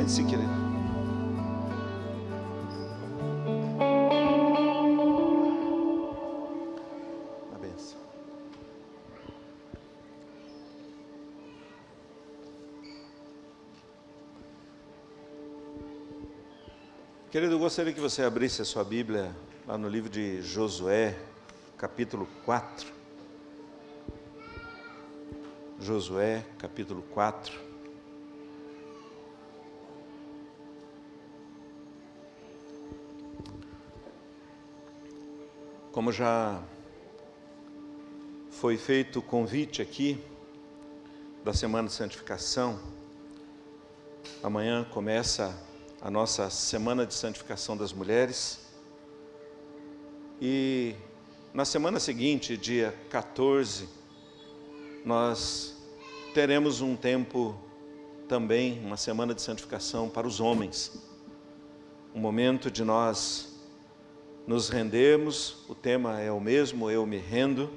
Sente-se, querido. A benção. Querido, eu gostaria que você abrisse a sua Bíblia lá no livro de Josué, capítulo 4. Josué, capítulo 4. Como já foi feito o convite aqui da Semana de Santificação, amanhã começa a nossa Semana de Santificação das Mulheres. E na semana seguinte, dia 14, nós teremos um tempo também, uma Semana de Santificação para os homens. Um momento de nós nos rendermos, o tema é o mesmo, eu me rendo.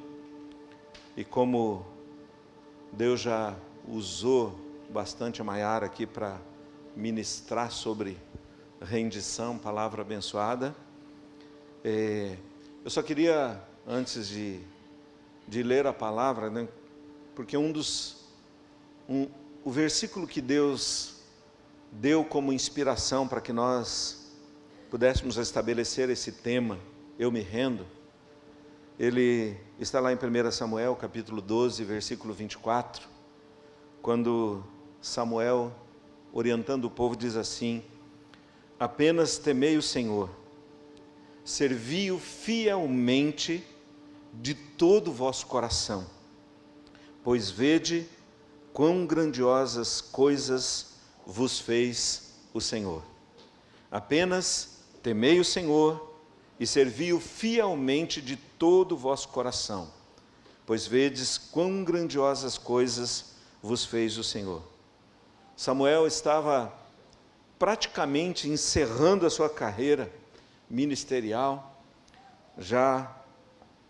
E como Deus já usou bastante a Maiara aqui para ministrar sobre rendição, palavra abençoada, eu só queria, antes de ler a palavra, né, porque o versículo que Deus deu como inspiração para que nós pudéssemos estabelecer esse tema, eu me rendo, ele está lá em 1 Samuel, capítulo 12, versículo 24, quando Samuel, orientando o povo, diz assim: apenas temei o Senhor, servi-o fielmente de todo o vosso coração, pois vede quão grandiosas coisas vos fez o Senhor. Apenas temei o Senhor e servi-o fielmente de todo o vosso coração, pois vedes quão grandiosas coisas vos fez o Senhor. Samuel estava praticamente encerrando a sua carreira ministerial, já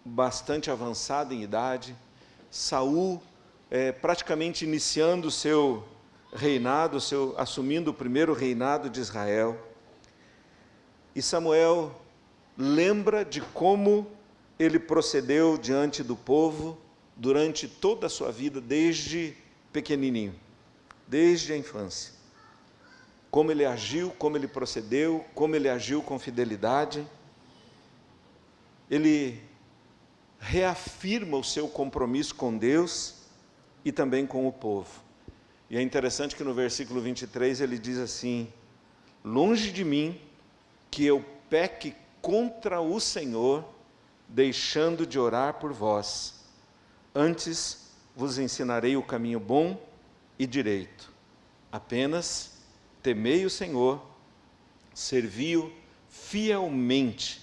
bastante avançado em idade. Saul praticamente iniciando o seu reinado, assumindo o primeiro reinado de Israel. E Samuel lembra de como ele procedeu diante do povo durante toda a sua vida, desde pequenininho, desde a infância. Como ele agiu, como ele procedeu, como ele agiu com fidelidade. Ele reafirma o seu compromisso com Deus e também com o povo. E é interessante que no versículo 23 ele diz assim: longe de mim que eu peque contra o Senhor, deixando de orar por vós. Antes vos ensinarei o caminho bom e direito. Apenas temei o Senhor, servi-o fielmente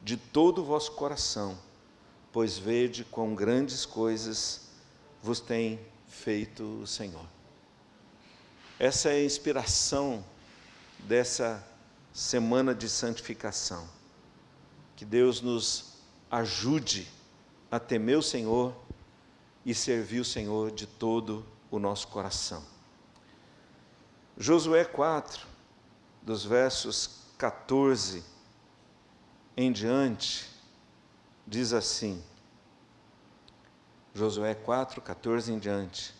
de todo o vosso coração, pois vede quão grandes coisas vos tem feito o Senhor. Essa é a inspiração dessa Semana de Santificação. Que Deus nos ajude a temer o Senhor e servir o Senhor de todo o nosso coração. Josué 4, dos versos 14 em diante, diz assim, Josué 4, 14 em diante,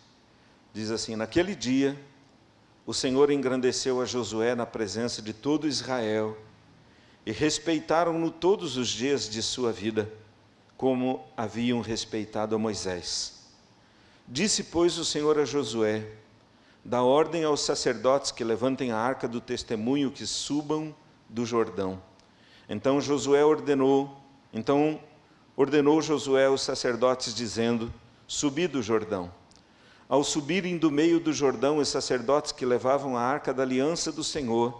diz assim: naquele dia, o Senhor engrandeceu a Josué na presença de todo Israel, e respeitaram-no todos os dias de sua vida, como haviam respeitado a Moisés. Disse, pois, o Senhor a Josué: dá ordem aos sacerdotes que levantem a arca do testemunho, que subam do Jordão. Então ordenou Josué aos sacerdotes, dizendo: subi do Jordão. Ao subirem do meio do Jordão, os sacerdotes que levavam a arca da aliança do Senhor,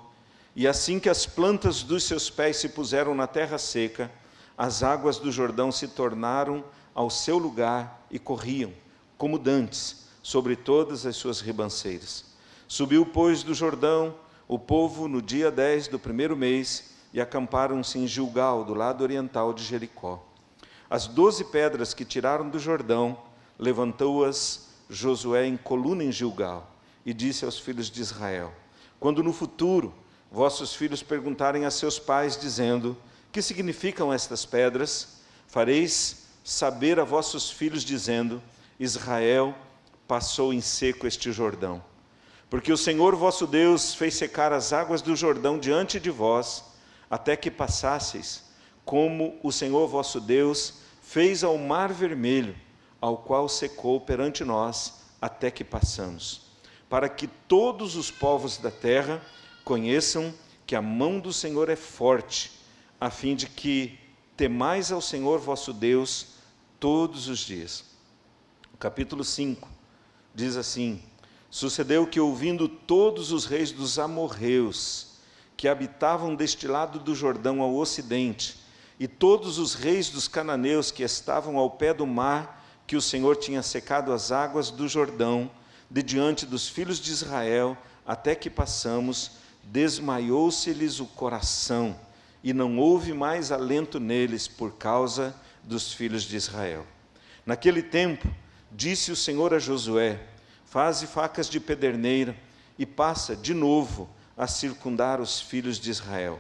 e assim que as plantas dos seus pés se puseram na terra seca, as águas do Jordão se tornaram ao seu lugar e corriam, como dantes, sobre todas as suas ribanceiras. Subiu, pois, do Jordão o povo no dia 10 do primeiro mês, e acamparam-se em Gilgal, do lado oriental de Jericó. As 12 pedras que tiraram do Jordão, levantou-as Josué em coluna em Gilgal, e disse aos filhos de Israel: Quando no futuro vossos filhos perguntarem a seus pais, dizendo: que significam estas pedras? Fareis saber a vossos filhos, dizendo: Israel passou em seco este Jordão. Porque o Senhor vosso Deus fez secar as águas do Jordão diante de vós, até que passasseis, como o Senhor vosso Deus fez ao mar vermelho, ao qual secou perante nós, até que passamos. Para que todos os povos da terra conheçam que a mão do Senhor é forte, a fim de que temais ao Senhor vosso Deus todos os dias. O capítulo 5 diz assim: sucedeu que, ouvindo todos os reis dos amorreus, que habitavam deste lado do Jordão ao ocidente, e todos os reis dos cananeus que estavam ao pé do mar, que o Senhor tinha secado as águas do Jordão, de diante dos filhos de Israel, até que passamos, desmaiou-se-lhes o coração, e não houve mais alento neles por causa dos filhos de Israel. Naquele tempo, disse o Senhor a Josué: faze facas de pederneira e passa de novo a circundar os filhos de Israel.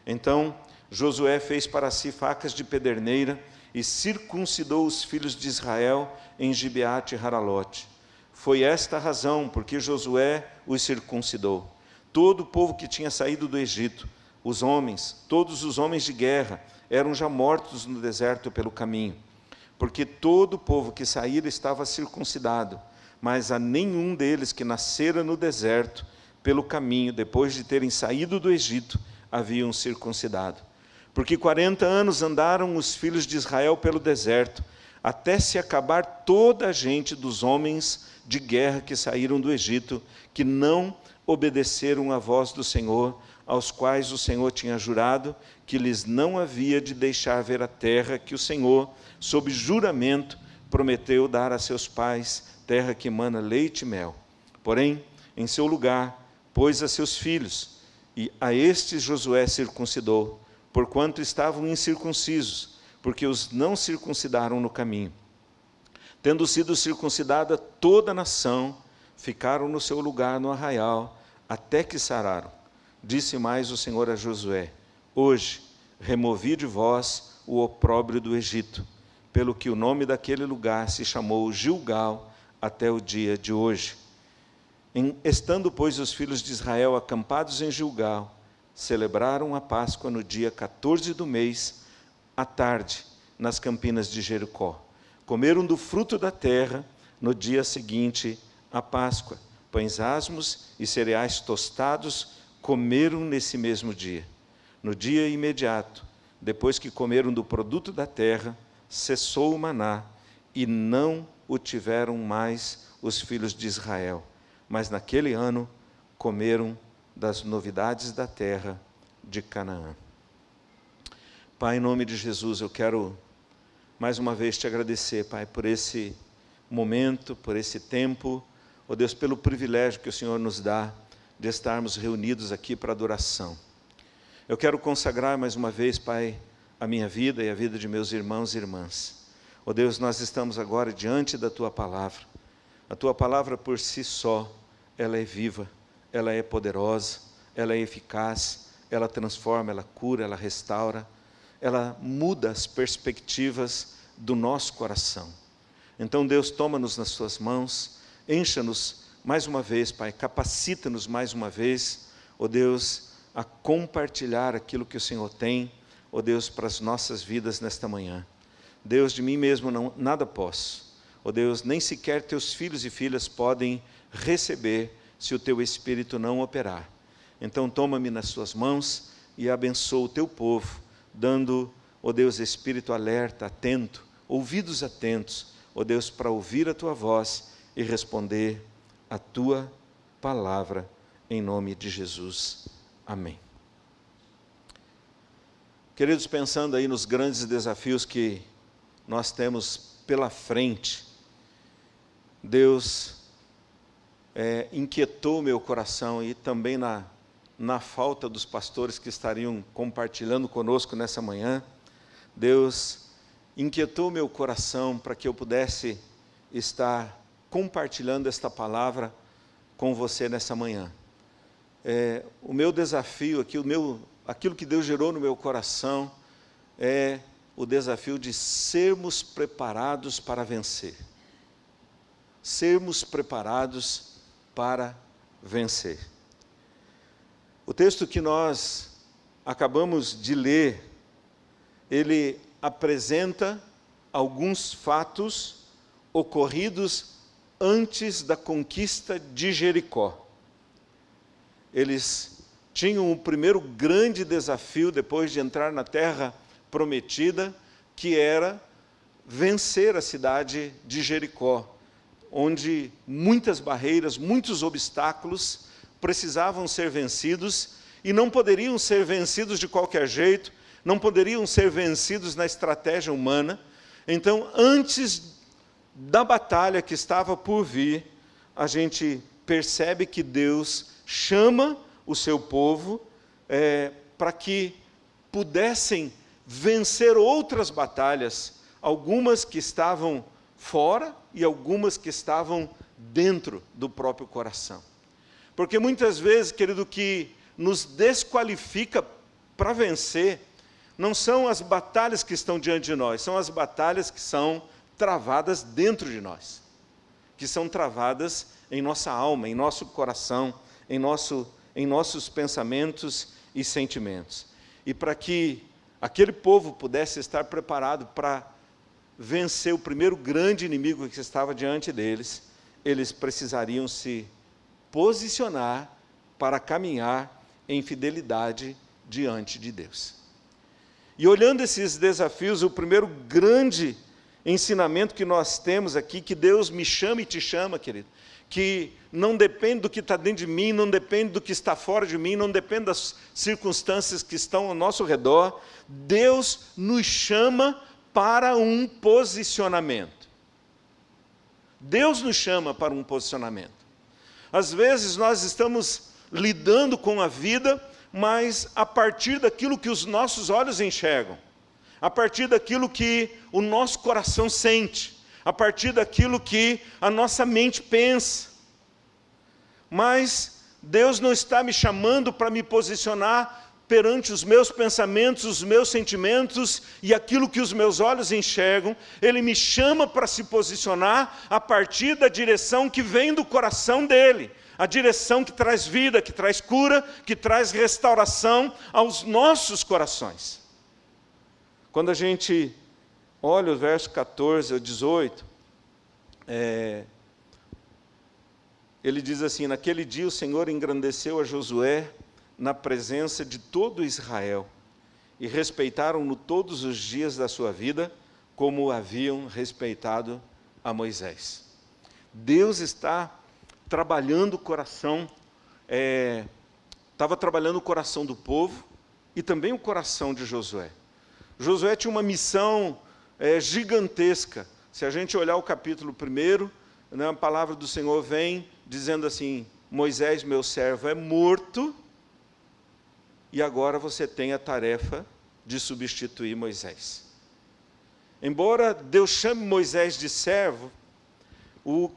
Então Josué fez para si facas de pederneira e circuncidou os filhos de Israel em Gibeate e Haralote. Foi esta a razão porque Josué os circuncidou. Todo o povo que tinha saído do Egito, os homens, todos os homens de guerra, eram já mortos no deserto pelo caminho, porque todo o povo que saíra estava circuncidado, mas a nenhum deles que nascera no deserto pelo caminho, depois de terem saído do Egito, haviam circuncidado. Porque 40 anos andaram os filhos de Israel pelo deserto, até se acabar toda a gente dos homens de guerra que saíram do Egito, que não obedeceram à voz do Senhor, aos quais o Senhor tinha jurado que lhes não havia de deixar ver a terra que o Senhor, sob juramento, prometeu dar a seus pais, terra que emana leite e mel. Porém, em seu lugar, pôs a seus filhos, e a estes Josué circuncidou, porquanto estavam incircuncisos, porque os não circuncidaram no caminho. Tendo sido circuncidada toda a nação, ficaram no seu lugar no arraial, até que sararam. Disse mais o Senhor a Josué: hoje removi de vós o opróbrio do Egito, pelo que o nome daquele lugar se chamou Gilgal até o dia de hoje. Estando, pois, os filhos de Israel acampados em Gilgal, celebraram a Páscoa no dia 14 do mês, à tarde, nas campinas de Jericó. Comeram do fruto da terra no dia seguinte à Páscoa. Pães asmos e cereais tostados comeram nesse mesmo dia. No dia imediato, depois que comeram do produto da terra, cessou o maná, e não o tiveram mais os filhos de Israel. Mas naquele ano comeram das novidades da terra de Canaã. Pai, em nome de Jesus, eu quero mais uma vez te agradecer, Pai, por esse momento, por esse tempo, ó Deus, pelo privilégio que o Senhor nos dá de estarmos reunidos aqui para adoração. Eu quero consagrar mais uma vez, Pai, a minha vida e a vida de meus irmãos e irmãs. Ó Deus, nós estamos agora diante da Tua Palavra. A Tua Palavra por si só, ela é viva, ela é poderosa, ela é eficaz, ela transforma, ela cura, ela restaura, ela muda as perspectivas do nosso coração. Então, Deus, toma-nos nas Tuas mãos, encha-nos mais uma vez, Pai, capacita-nos mais uma vez, ó Deus, a compartilhar aquilo que o Senhor tem, ó Deus, para as nossas vidas nesta manhã. Deus, de mim mesmo nada posso, ó Deus, nem sequer Teus filhos e filhas podem receber se o Teu Espírito não operar. Então, toma-me nas Tuas mãos e abençoa o Teu povo, dando, ó Deus, espírito alerta, atento, ouvidos atentos, ó Deus, para ouvir a Tua voz e responder a Tua palavra, em nome de Jesus. Amém. Queridos, pensando aí nos grandes desafios que nós temos pela frente, Deus inquietou meu coração, e também na falta dos pastores que estariam compartilhando conosco nessa manhã, Deus inquietou meu coração para que eu pudesse estar compartilhando esta palavra com você nessa manhã. o meu desafio aqui, aquilo que Deus gerou no meu coração, é o desafio de sermos preparados para vencer. Sermos preparados para vencer. O texto que nós acabamos de ler, ele apresenta alguns fatos ocorridos antes da conquista de Jericó. Eles tinham o primeiro grande desafio, depois de entrar na terra prometida, que era vencer a cidade de Jericó, onde muitas barreiras, muitos obstáculos precisavam ser vencidos, e não poderiam ser vencidos de qualquer jeito, não poderiam ser vencidos na estratégia humana. Então, antes da batalha que estava por vir, a gente percebe que Deus chama o seu povo para que pudessem vencer outras batalhas, algumas que estavam fora e algumas que estavam dentro do próprio coração. Porque muitas vezes, querido, o que nos desqualifica para vencer não são as batalhas que estão diante de nós, são as batalhas que são travadas dentro de nós, que são travadas em nossa alma, em nosso coração, em nossos pensamentos e sentimentos. E para que aquele povo pudesse estar preparado para vencer o primeiro grande inimigo que estava diante deles, eles precisariam se posicionar para caminhar em fidelidade diante de Deus. E olhando esses desafios, o primeiro grande ensinamento que nós temos aqui, que Deus me chama e te chama, querido, que não depende do que está dentro de mim, não depende do que está fora de mim, não depende das circunstâncias que estão ao nosso redor. Deus nos chama para um posicionamento. Deus nos chama para um posicionamento. Às vezes nós estamos lidando com a vida, mas a partir daquilo que os nossos olhos enxergam, a partir daquilo que o nosso coração sente, a partir daquilo que a nossa mente pensa. Mas Deus não está me chamando para me posicionar perante os meus pensamentos, os meus sentimentos e aquilo que os meus olhos enxergam. Ele me chama para se posicionar a partir da direção que vem do coração dele, a direção que traz vida, que traz cura, que traz restauração aos nossos corações. Quando a gente olha o verso 14 ao 18, ele diz assim: naquele dia o Senhor engrandeceu a Josué na presença de todo Israel, e respeitaram-no todos os dias da sua vida, como haviam respeitado a Moisés. Deus está trabalhando o coração, estava trabalhando o coração do povo, e também o coração de Josué. Josué tinha uma missão gigantesca. Se a gente olhar o capítulo 1, né, a palavra do Senhor vem dizendo assim: Moisés, meu servo, é morto, e agora você tem a tarefa de substituir Moisés. Embora Deus chame Moisés de servo, o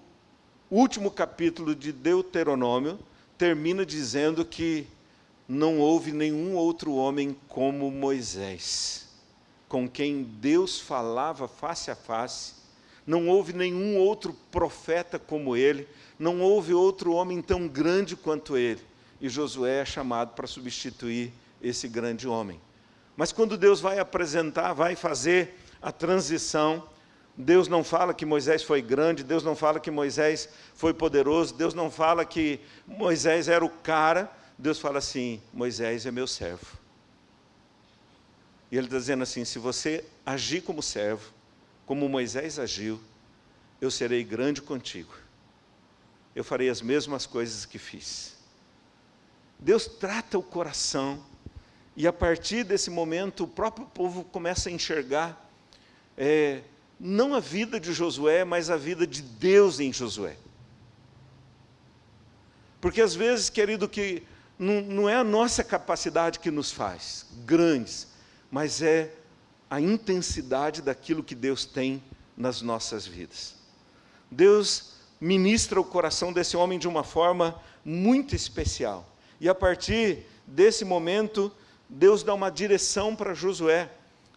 último capítulo de Deuteronômio termina dizendo que não houve nenhum outro homem como Moisés, com quem Deus falava face a face. Não houve nenhum outro profeta como ele, não houve outro homem tão grande quanto ele. E Josué é chamado para substituir esse grande homem. Mas quando Deus vai apresentar, vai fazer a transição, Deus não fala que Moisés foi grande, Deus não fala que Moisés foi poderoso, Deus não fala que Moisés era o cara. Deus fala assim: Moisés é meu servo. E ele está dizendo assim: se você agir como servo, como Moisés agiu, eu serei grande contigo. Eu farei as mesmas coisas que fiz. Deus trata o coração, e a partir desse momento o próprio povo começa a enxergar, não a vida de Josué, mas a vida de Deus em Josué. Porque às vezes, querido, que não é a nossa capacidade que nos faz grandes, mas é a intensidade daquilo que Deus tem nas nossas vidas. Deus ministra o coração desse homem de uma forma muito especial. E a partir desse momento, Deus dá uma direção para Josué.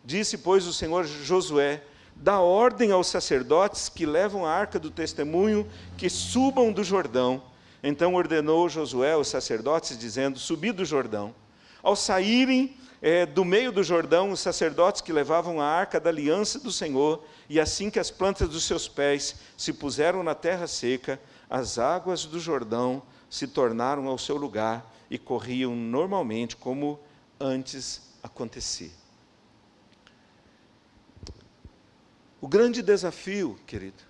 Disse, pois, o Senhor a Josué: dá ordem aos sacerdotes que levam a arca do testemunho que subam do Jordão. Então ordenou Josué aos sacerdotes, dizendo: subi do Jordão. Ao saírem do meio do Jordão, os sacerdotes que levavam a arca da aliança do Senhor, e assim que as plantas dos seus pés se puseram na terra seca, as águas do Jordão se tornaram ao seu lugar e corriam normalmente como antes acontecia. O grande desafio, querido,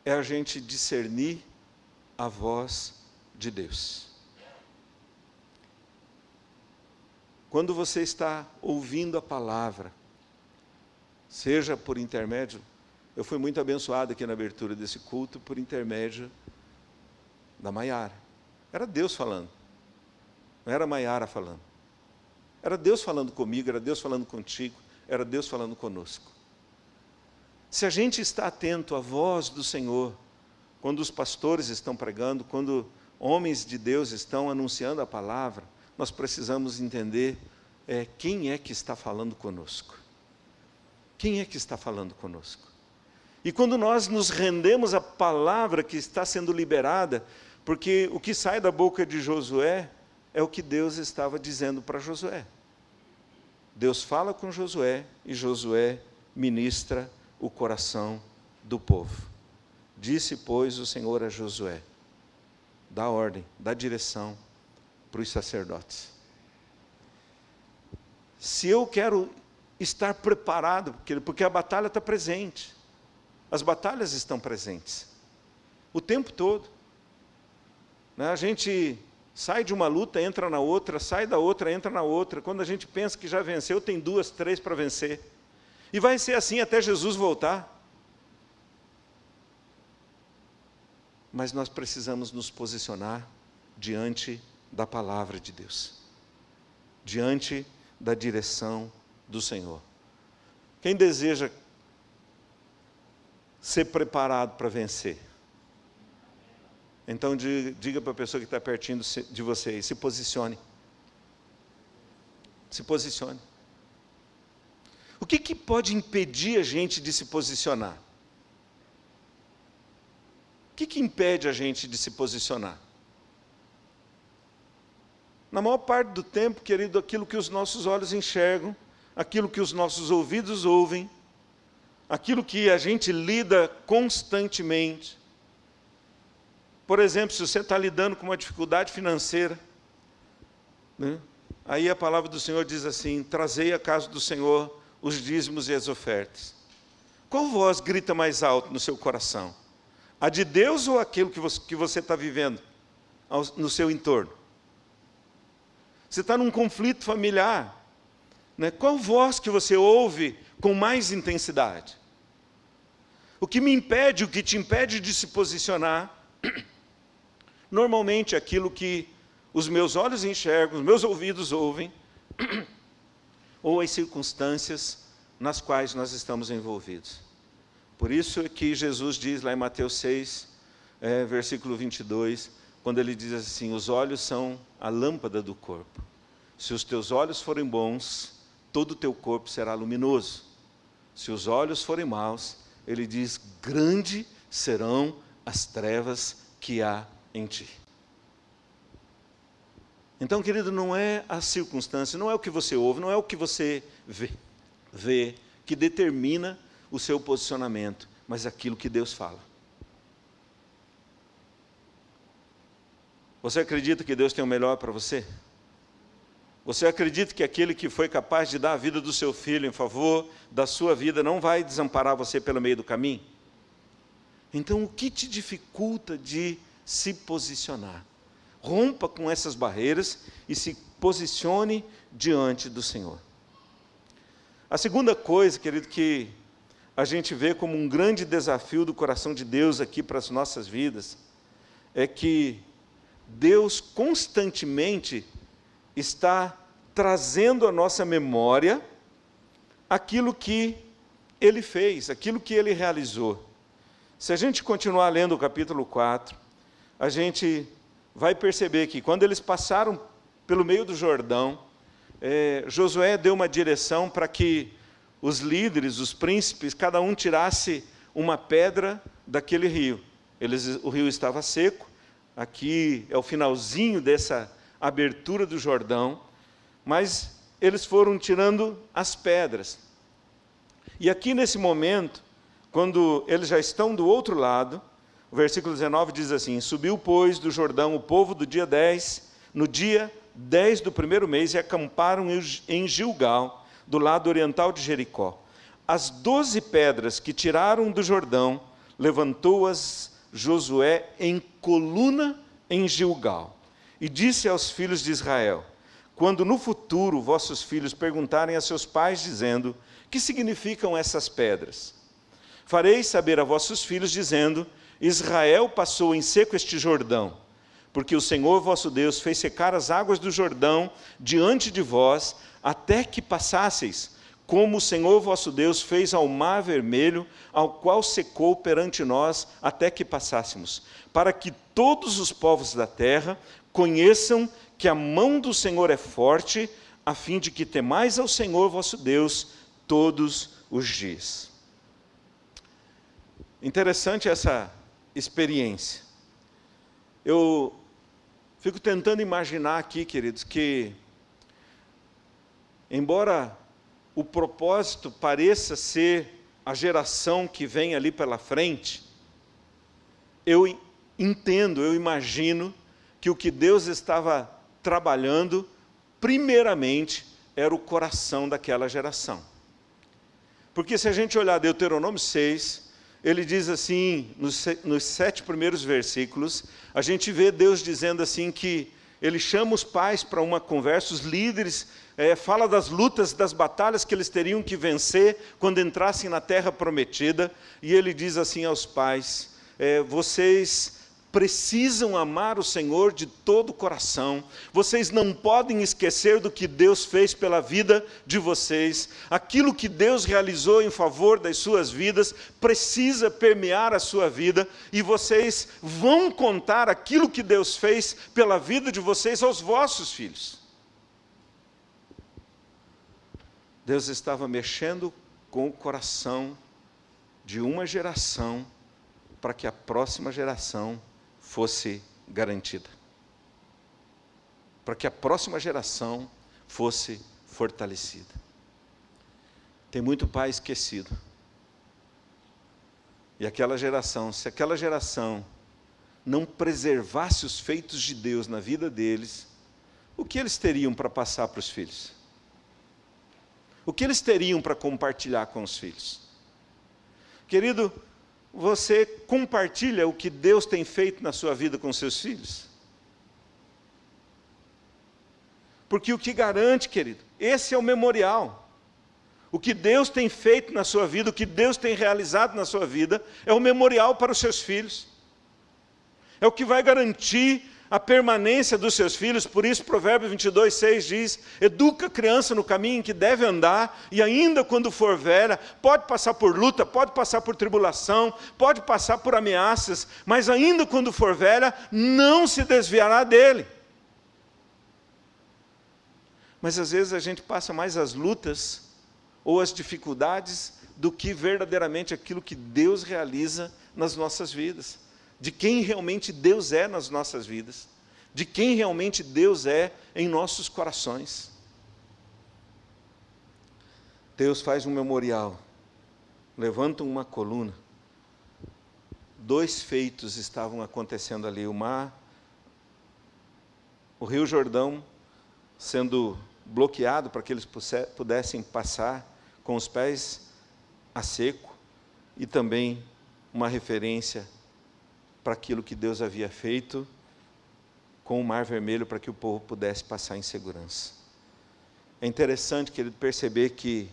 é a gente discernir a voz de Deus. Quando você está ouvindo a palavra, seja por intermédio, eu fui muito abençoado aqui na abertura desse culto por intermédio da Maiara. Era Deus falando, não era a Maiara falando. Era Deus falando comigo, era Deus falando contigo, era Deus falando conosco. Se a gente está atento à voz do Senhor, quando os pastores estão pregando, quando homens de Deus estão anunciando a palavra, nós precisamos entender quem é que está falando conosco. Quem é que está falando conosco? E quando nós nos rendemos à palavra que está sendo liberada, porque o que sai da boca de Josué é o que Deus estava dizendo para Josué. Deus fala com Josué e Josué ministra o coração do povo. Disse, pois, o Senhor a Josué: dá ordem, dá direção para os sacerdotes. Se eu quero estar preparado, porque a batalha está presente, as batalhas estão presentes, o tempo todo. A gente sai de uma luta, entra na outra, sai da outra, entra na outra. Quando a gente pensa que já venceu, tem 2, 3 para vencer. E vai ser assim até Jesus voltar. Mas nós precisamos nos posicionar diante da palavra de Deus, diante da direção do Senhor. Quem deseja ser preparado para vencer? Então diga para a pessoa que está pertinho de você, se posicione. Se posicione. O que pode impedir a gente de se posicionar? O que impede a gente de se posicionar? Na maior parte do tempo, querido, aquilo que os nossos olhos enxergam, aquilo que os nossos ouvidos ouvem, aquilo que a gente lida constantemente. Por exemplo, se você está lidando com uma dificuldade financeira, né? Aí a palavra do Senhor diz assim: trazei à casa do Senhor os dízimos e as ofertas. Qual voz grita mais alto no seu coração? A de Deus ou aquilo que você está vivendo no seu entorno? Você está num conflito familiar, né? Qual voz que você ouve com mais intensidade? O que te impede de se posicionar, normalmente é aquilo que os meus olhos enxergam, os meus ouvidos ouvem, ou as circunstâncias nas quais nós estamos envolvidos. Por isso é que Jesus diz lá em Mateus 6, versículo 22, quando ele diz assim: os olhos são a lâmpada do corpo. Se os teus olhos forem bons, todo o teu corpo será luminoso. Se os olhos forem maus, ele diz: grande serão as trevas que há em ti. Então, querido, não é a circunstância, não é o que você ouve, não é o que você vê que determina o seu posicionamento, mas aquilo que Deus fala. Você acredita que Deus tem o melhor para você? Você acredita que aquele que foi capaz de dar a vida do seu filho em favor da sua vida não vai desamparar você pelo meio do caminho? Então, o que te dificulta de se posicionar? Rompa com essas barreiras e se posicione diante do Senhor. A segunda coisa, querido, que a gente vê como um grande desafio do coração de Deus aqui para as nossas vidas, é que Deus constantemente está trazendo à nossa memória aquilo que Ele fez, aquilo que Ele realizou. Se a gente continuar lendo o capítulo 4, a gente vai perceber que quando eles passaram pelo meio do Jordão, Josué deu uma direção para que os líderes, os príncipes, cada um tirasse uma pedra daquele rio. O rio estava seco, aqui é o finalzinho dessa abertura do Jordão, mas eles foram tirando as pedras. E aqui nesse momento, quando eles já estão do outro lado, o versículo 19 diz assim: subiu, pois, do Jordão o povo no dia 10 do primeiro mês, e acamparam em Gilgal, do lado oriental de Jericó. As 12 pedras que tiraram do Jordão, levantou-as Josué em coluna em Gilgal, e disse aos filhos de Israel: quando no futuro vossos filhos perguntarem a seus pais, dizendo: que significam essas pedras? Fareis saber a vossos filhos, dizendo: Israel passou em seco este Jordão, porque o Senhor vosso Deus fez secar as águas do Jordão diante de vós, até que passasseis, como o Senhor vosso Deus fez ao mar vermelho, ao qual secou perante nós, até que passássemos, para que todos os povos da terra conheçam que a mão do Senhor é forte, a fim de que temais ao Senhor vosso Deus todos os dias. Interessante essa experiência. Eu fico tentando imaginar aqui, queridos, que embora o propósito pareça ser a geração que vem ali pela frente, eu entendo, eu imagino que o que Deus estava trabalhando, primeiramente, era o coração daquela geração. Porque se a gente olhar Deuteronômio 6, ele diz assim, nos 7 primeiros versículos, a gente vê Deus dizendo assim que ele chama os pais para uma conversa, os líderes, fala das lutas, das batalhas que eles teriam que vencer quando entrassem na terra prometida, e ele diz assim aos pais: vocês precisam amar o Senhor de todo o coração, vocês não podem esquecer do que Deus fez pela vida de vocês, aquilo que Deus realizou em favor das suas vidas, precisa permear a sua vida, e vocês vão contar aquilo que Deus fez pela vida de vocês aos vossos filhos. Deus estava mexendo com o coração de uma geração, para que a próxima geração fosse garantida, para que a próxima geração fosse fortalecida. Tem muito pai esquecido. E aquela geração, se aquela geração não preservasse os feitos de Deus na vida deles, o que eles teriam para passar para os filhos? O que eles teriam para compartilhar com os filhos? Querido, você compartilha o que Deus tem feito na sua vida com seus filhos? Porque o que garante, querido, esse é o memorial. O que Deus tem feito na sua vida, o que Deus tem realizado na sua vida, é o memorial para os seus filhos. É o que vai garantir a permanência dos seus filhos. Por isso Provérbios 22:6 diz: educa a criança no caminho em que deve andar, e ainda quando for velha, pode passar por luta, pode passar por tribulação, pode passar por ameaças, mas ainda quando for velha, não se desviará dele. Mas às vezes a gente passa mais as lutas ou as dificuldades do que verdadeiramente aquilo que Deus realiza nas nossas vidas, de quem realmente Deus é nas nossas vidas, de quem realmente Deus é em nossos corações. Deus faz um memorial, levanta uma coluna. 2 feitos estavam acontecendo ali: o Rio Jordão sendo bloqueado para que eles pudessem passar com os pés a seco, e também uma referência para aquilo que Deus havia feito com o Mar Vermelho, para que o povo pudesse passar em segurança. É interessante, querido, perceber que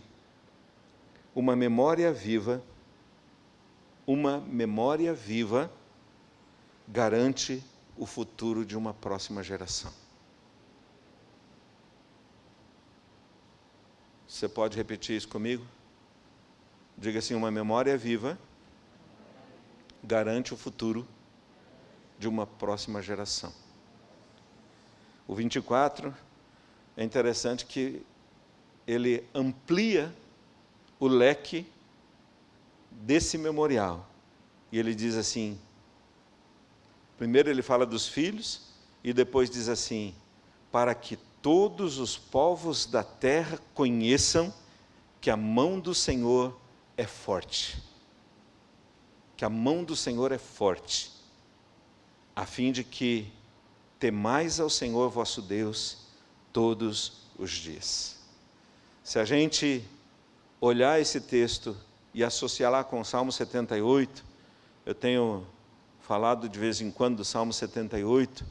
uma memória viva garante o futuro de uma próxima geração. Você pode repetir isso comigo? Diga assim: uma memória viva garante o futuro de uma próxima geração. O 24, é interessante que ele amplia o leque desse memorial. E ele diz assim, primeiro ele fala dos filhos, e depois diz assim, para que todos os povos da terra conheçam que a mão do Senhor é forte. Que a mão do Senhor é forte, a fim de que temais ao Senhor vosso Deus todos os dias. Se a gente olhar esse texto e associar lá com o Salmo 78, eu tenho falado de vez em quando do Salmo 78,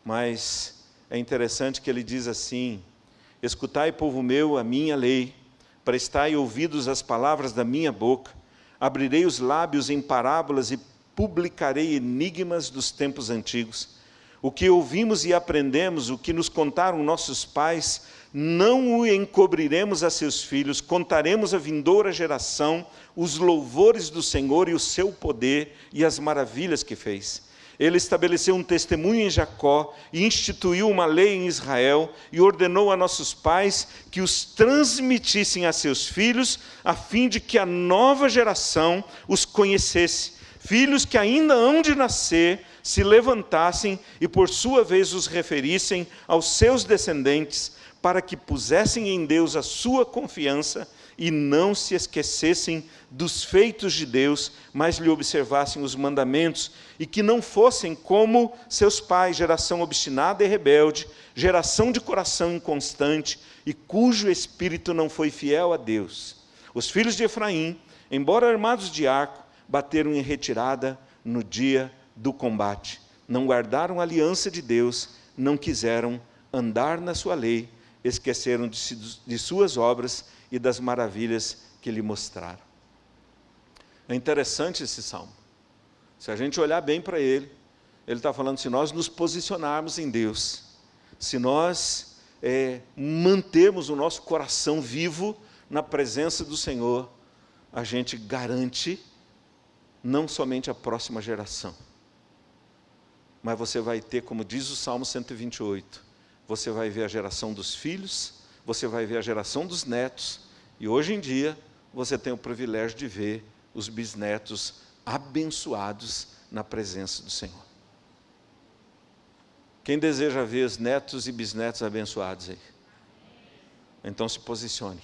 mas é interessante que ele diz assim, escutai, povo meu, a minha lei, prestai ouvidos às palavras da minha boca, abrirei os lábios em parábolas e publicarei enigmas dos tempos antigos. O que ouvimos e aprendemos, o que nos contaram nossos pais, não o encobriremos a seus filhos, contaremos à vindoura geração os louvores do Senhor e o seu poder e as maravilhas que fez. Ele estabeleceu um testemunho em Jacó e instituiu uma lei em Israel e ordenou a nossos pais que os transmitissem a seus filhos, a fim de que a nova geração os conhecesse. Filhos que ainda hão de nascer, se levantassem e por sua vez os referissem aos seus descendentes, para que pusessem em Deus a sua confiança e não se esquecessem dos feitos de Deus, mas lhe observassem os mandamentos, e que não fossem como seus pais, geração obstinada e rebelde, geração de coração inconstante, e cujo espírito não foi fiel a Deus. Os filhos de Efraim, embora armados de arco, bateram em retirada no dia do combate. Não guardaram a aliança de Deus, não quiseram andar na sua lei, esqueceram de suas obras e das maravilhas que lhe mostraram. É interessante esse salmo. Se a gente olhar bem para ele, ele está falando, se nós nos posicionarmos em Deus, se nós mantermos o nosso coração vivo na presença do Senhor, a gente garante não somente a próxima geração, mas você vai ter, como diz o Salmo 128, você vai ver a geração dos filhos, você vai ver a geração dos netos, e hoje em dia você tem o privilégio de ver os bisnetos abençoados na presença do Senhor. Quem deseja ver os netos e bisnetos abençoados aí? Então se posicione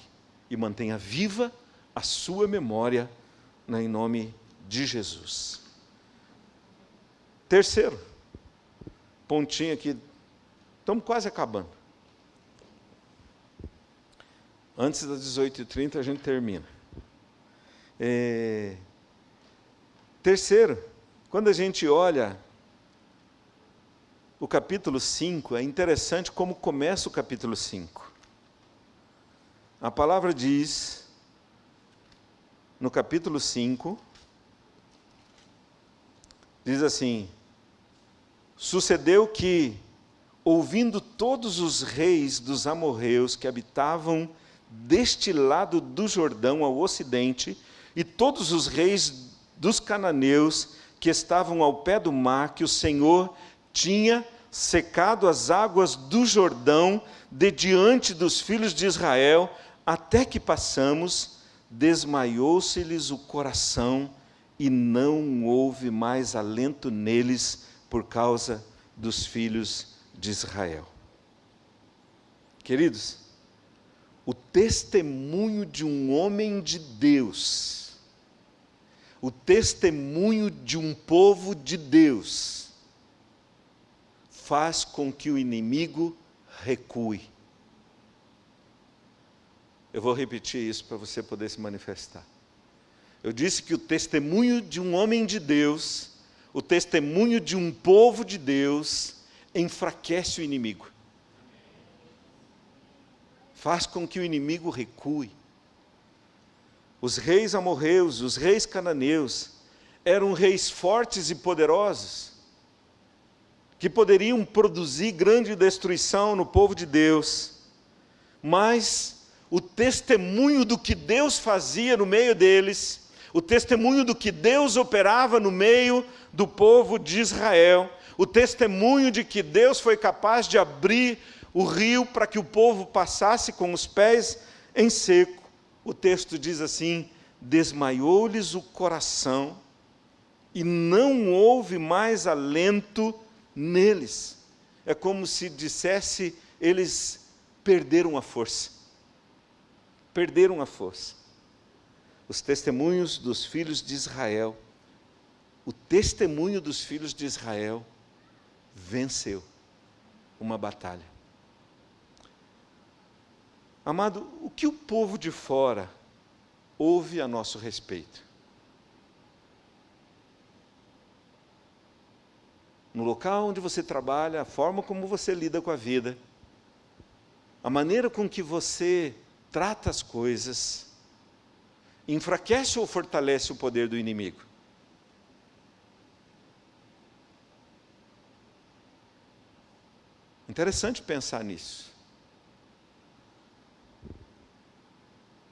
e mantenha viva a sua memória em nome de Jesus. Terceiro pontinho aqui, estamos quase acabando. Antes das 18h30 a gente termina. Terceiro, quando a gente olha o capítulo 5, é interessante como começa o capítulo 5. A palavra diz, no capítulo 5, diz assim, sucedeu que, ouvindo todos os reis dos amorreus que habitavam deste lado do Jordão ao ocidente, e todos os reis dos cananeus que estavam ao pé do mar, que o Senhor tinha secado as águas do Jordão de diante dos filhos de Israel, até que passamos, desmaiou-se-lhes o coração, e não houve mais alento neles por causa dos filhos de Israel. Queridos, o testemunho de um homem de Deus, o testemunho de um povo de Deus, faz com que o inimigo recue. Eu vou repetir isso para você poder se manifestar. Eu disse que o testemunho de um homem de Deus, o testemunho de um povo de Deus, enfraquece o inimigo. Faz com que o inimigo recue. Os reis amorreus, os reis cananeus, eram reis fortes e poderosos, que poderiam produzir grande destruição no povo de Deus, mas o testemunho do que Deus fazia no meio deles, o testemunho do que Deus operava no meio do povo de Israel, o testemunho de que Deus foi capaz de abrir o rio para que o povo passasse com os pés em seco. O texto diz assim: desmaiou-lhes o coração e não houve mais alento neles. É como se dissesse, eles perderam a força. Perderam a força. Os testemunhos dos filhos de Israel, o testemunho dos filhos de Israel venceu uma batalha. Amado, o que o povo de fora ouve a nosso respeito? No local onde você trabalha, a forma como você lida com a vida, a maneira com que você trata as coisas, enfraquece ou fortalece o poder do inimigo? Interessante pensar nisso.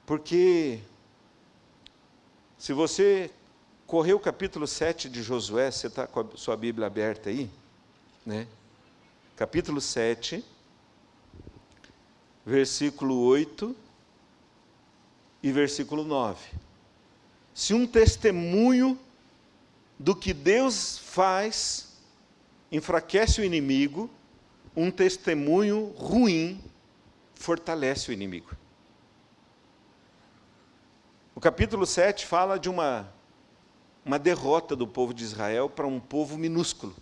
Porque, se você correr o capítulo 7 de Josué, você está com a sua Bíblia aberta aí, né? Capítulo 7, versículo 8 e versículo 9. Se um testemunho do que Deus faz enfraquece o inimigo, um testemunho ruim fortalece o inimigo. O capítulo 7 fala de uma derrota do povo de Israel para um povo minúsculo,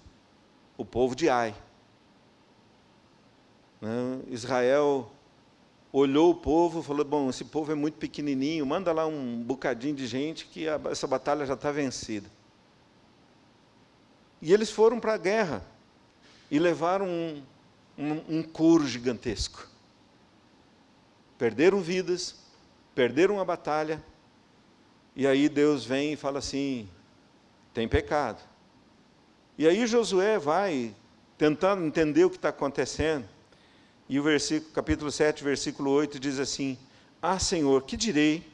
o povo de Ai. Israel olhou o povo e falou: bom, esse povo é muito pequenininho, manda lá um bocadinho de gente que essa batalha já está vencida. E eles foram para a guerra e levaram um couro gigantesco. Perderam vidas, perderam a batalha, e aí Deus vem e fala assim: tem pecado. E aí Josué vai tentando entender o que está acontecendo, e o capítulo 7, versículo 8 diz assim: ah, Senhor, que direi?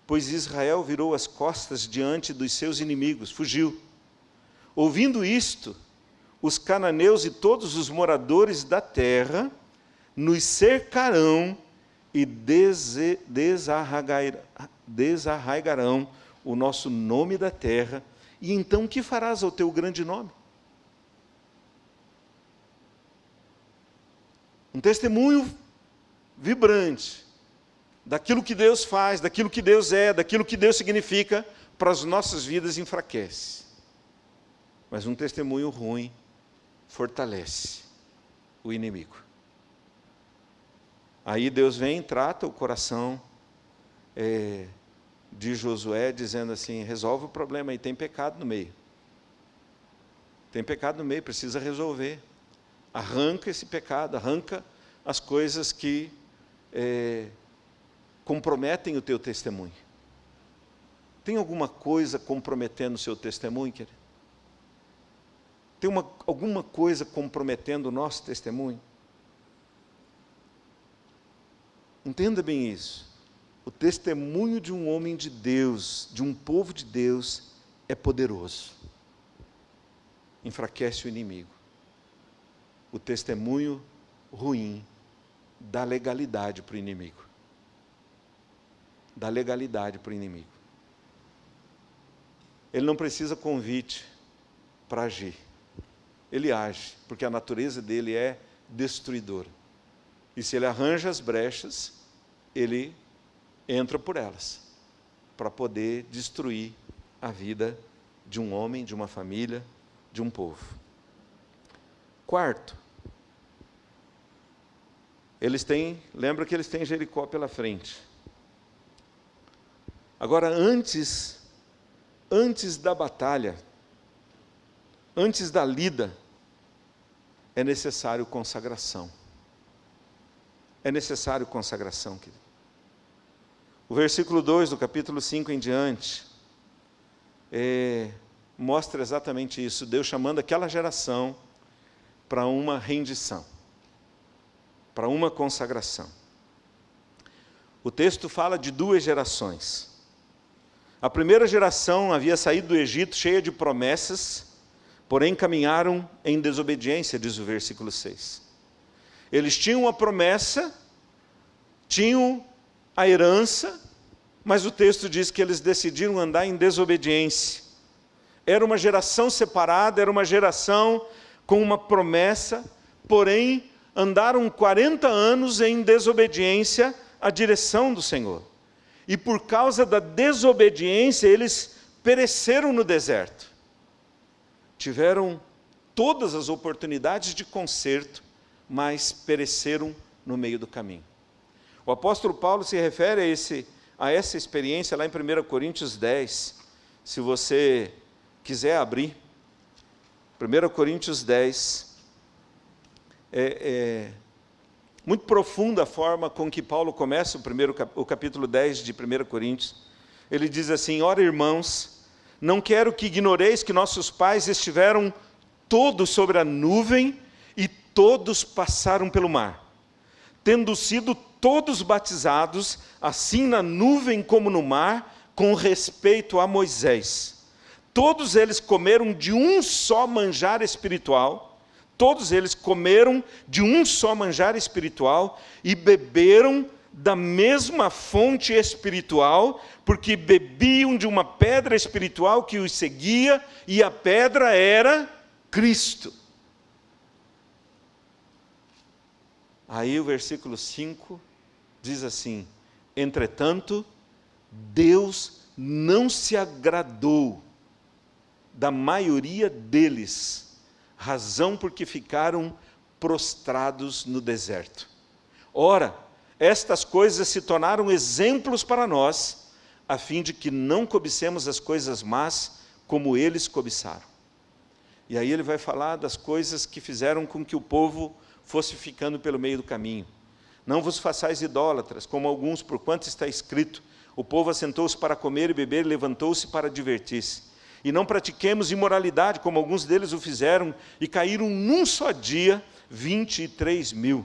Pois Israel virou as costas diante dos seus inimigos, fugiu. Ouvindo isto, os cananeus e todos os moradores da terra nos cercarão e desarraigarão o nosso nome da terra, e então que farás ao teu grande nome? Um testemunho vibrante daquilo que Deus faz, daquilo que Deus é, daquilo que Deus significa para as nossas vidas enfraquece. Mas um testemunho ruim fortalece o inimigo. Aí Deus vem e trata o coração de Josué, dizendo assim: resolve o problema aí, tem pecado no meio. Tem pecado no meio, precisa resolver. Arranca esse pecado, arranca as coisas que comprometem o teu testemunho. Tem alguma coisa comprometendo o seu testemunho, querido? Tem alguma coisa comprometendo o nosso testemunho? Entenda bem isso. O testemunho de um homem de Deus, de um povo de Deus, é poderoso. Enfraquece o inimigo. O testemunho ruim dá legalidade para o inimigo. Dá legalidade para o inimigo. Ele não precisa convite para agir. Ele age, porque a natureza dele é destruidora. E se ele arranja as brechas, ele entra por elas, para poder destruir a vida de um homem, de uma família, de um povo. Quarto, lembra que eles têm Jericó pela frente. Agora, antes da batalha, antes da lida, é necessário consagração. É necessário consagração, querido. O versículo 2 do capítulo 5 em diante mostra exatamente isso. Deus chamando aquela geração para uma rendição, para uma consagração. O texto fala de duas gerações. A primeira geração havia saído do Egito cheia de promessas, porém caminharam em desobediência, diz o versículo 6. Eles tinham a promessa, tinham a herança, mas o texto diz que eles decidiram andar em desobediência. Era uma geração separada, era uma geração com uma promessa, porém andaram 40 anos em desobediência à direção do Senhor. E por causa da desobediência, eles pereceram no deserto. Tiveram todas as oportunidades de conserto, mas pereceram no meio do caminho. O apóstolo Paulo se refere a essa experiência lá em 1 Coríntios 10. Se você quiser abrir, 1 Coríntios 10, muito profunda a forma com que Paulo começa o capítulo 10 de 1 Coríntios. Ele diz assim: ora, irmãos, não quero que ignoreis que nossos pais estiveram todos sobre a nuvem e todos passaram pelo mar, tendo sido todos batizados, assim na nuvem como no mar, com respeito a Moisés. Todos eles comeram de um só manjar espiritual, todos eles comeram de um só manjar espiritual e beberam da mesma fonte espiritual, porque bebiam de uma pedra espiritual que os seguia, e a pedra era Cristo. Aí o versículo 5 diz assim: entretanto, Deus não se agradou da maioria deles, razão porque ficaram prostrados no deserto. Ora, estas coisas se tornaram exemplos para nós, a fim de que não cobicemos as coisas más como eles cobiçaram. E aí ele vai falar das coisas que fizeram com que o povo fosse ficando pelo meio do caminho. Não vos façais idólatras, como alguns, porquanto está escrito: o povo assentou-se para comer e beber, e levantou-se para divertir-se. E não pratiquemos imoralidade, como alguns deles o fizeram, e caíram num só dia 23.000.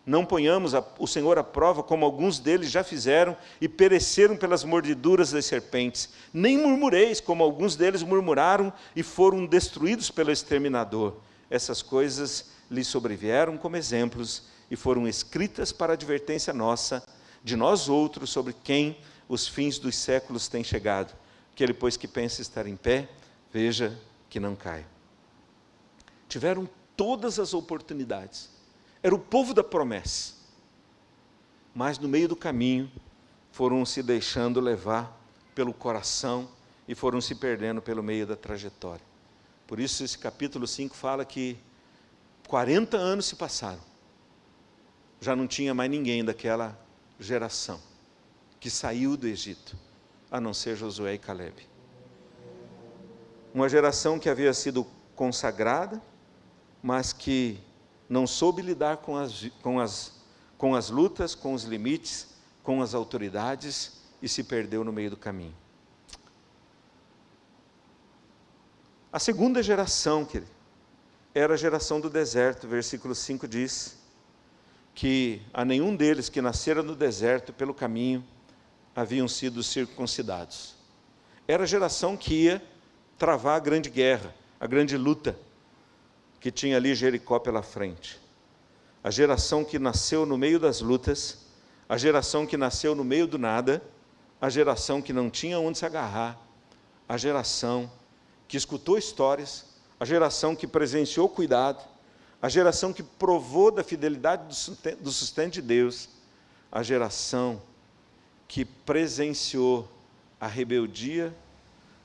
Não ponhamos o Senhor à prova, como alguns deles já fizeram, e pereceram pelas mordeduras das serpentes. Nem murmureis, como alguns deles murmuraram, e foram destruídos pelo exterminador. Essas coisas lhes sobrevieram como exemplos, e foram escritas para advertência nossa, de nós outros, sobre quem os fins dos séculos têm chegado. Aquele, pois, que pensa estar em pé, veja que não cai. Tiveram todas as oportunidades. Era o povo da promessa. Mas no meio do caminho, foram se deixando levar pelo coração e foram se perdendo pelo meio da trajetória. Por isso esse capítulo 5 fala que 40 anos se passaram. Já não tinha mais ninguém daquela geração que saiu do Egito, a não ser Josué e Caleb. Uma geração que havia sido consagrada, mas que não soube lidar com as lutas, com os limites, com as autoridades, e se perdeu no meio do caminho. A segunda geração, que era a geração do deserto, versículo 5 diz que a nenhum deles que nasceram no deserto pelo caminho haviam sido circuncidados. Era a geração que ia travar a grande guerra, a grande luta, que tinha ali Jericó pela frente. A geração que nasceu no meio das lutas, a geração que nasceu no meio do nada, a geração que não tinha onde se agarrar, a geração que escutou histórias, a geração que presenciou cuidado, a geração que provou da fidelidade do sustento de Deus, a geração que presenciou a rebeldia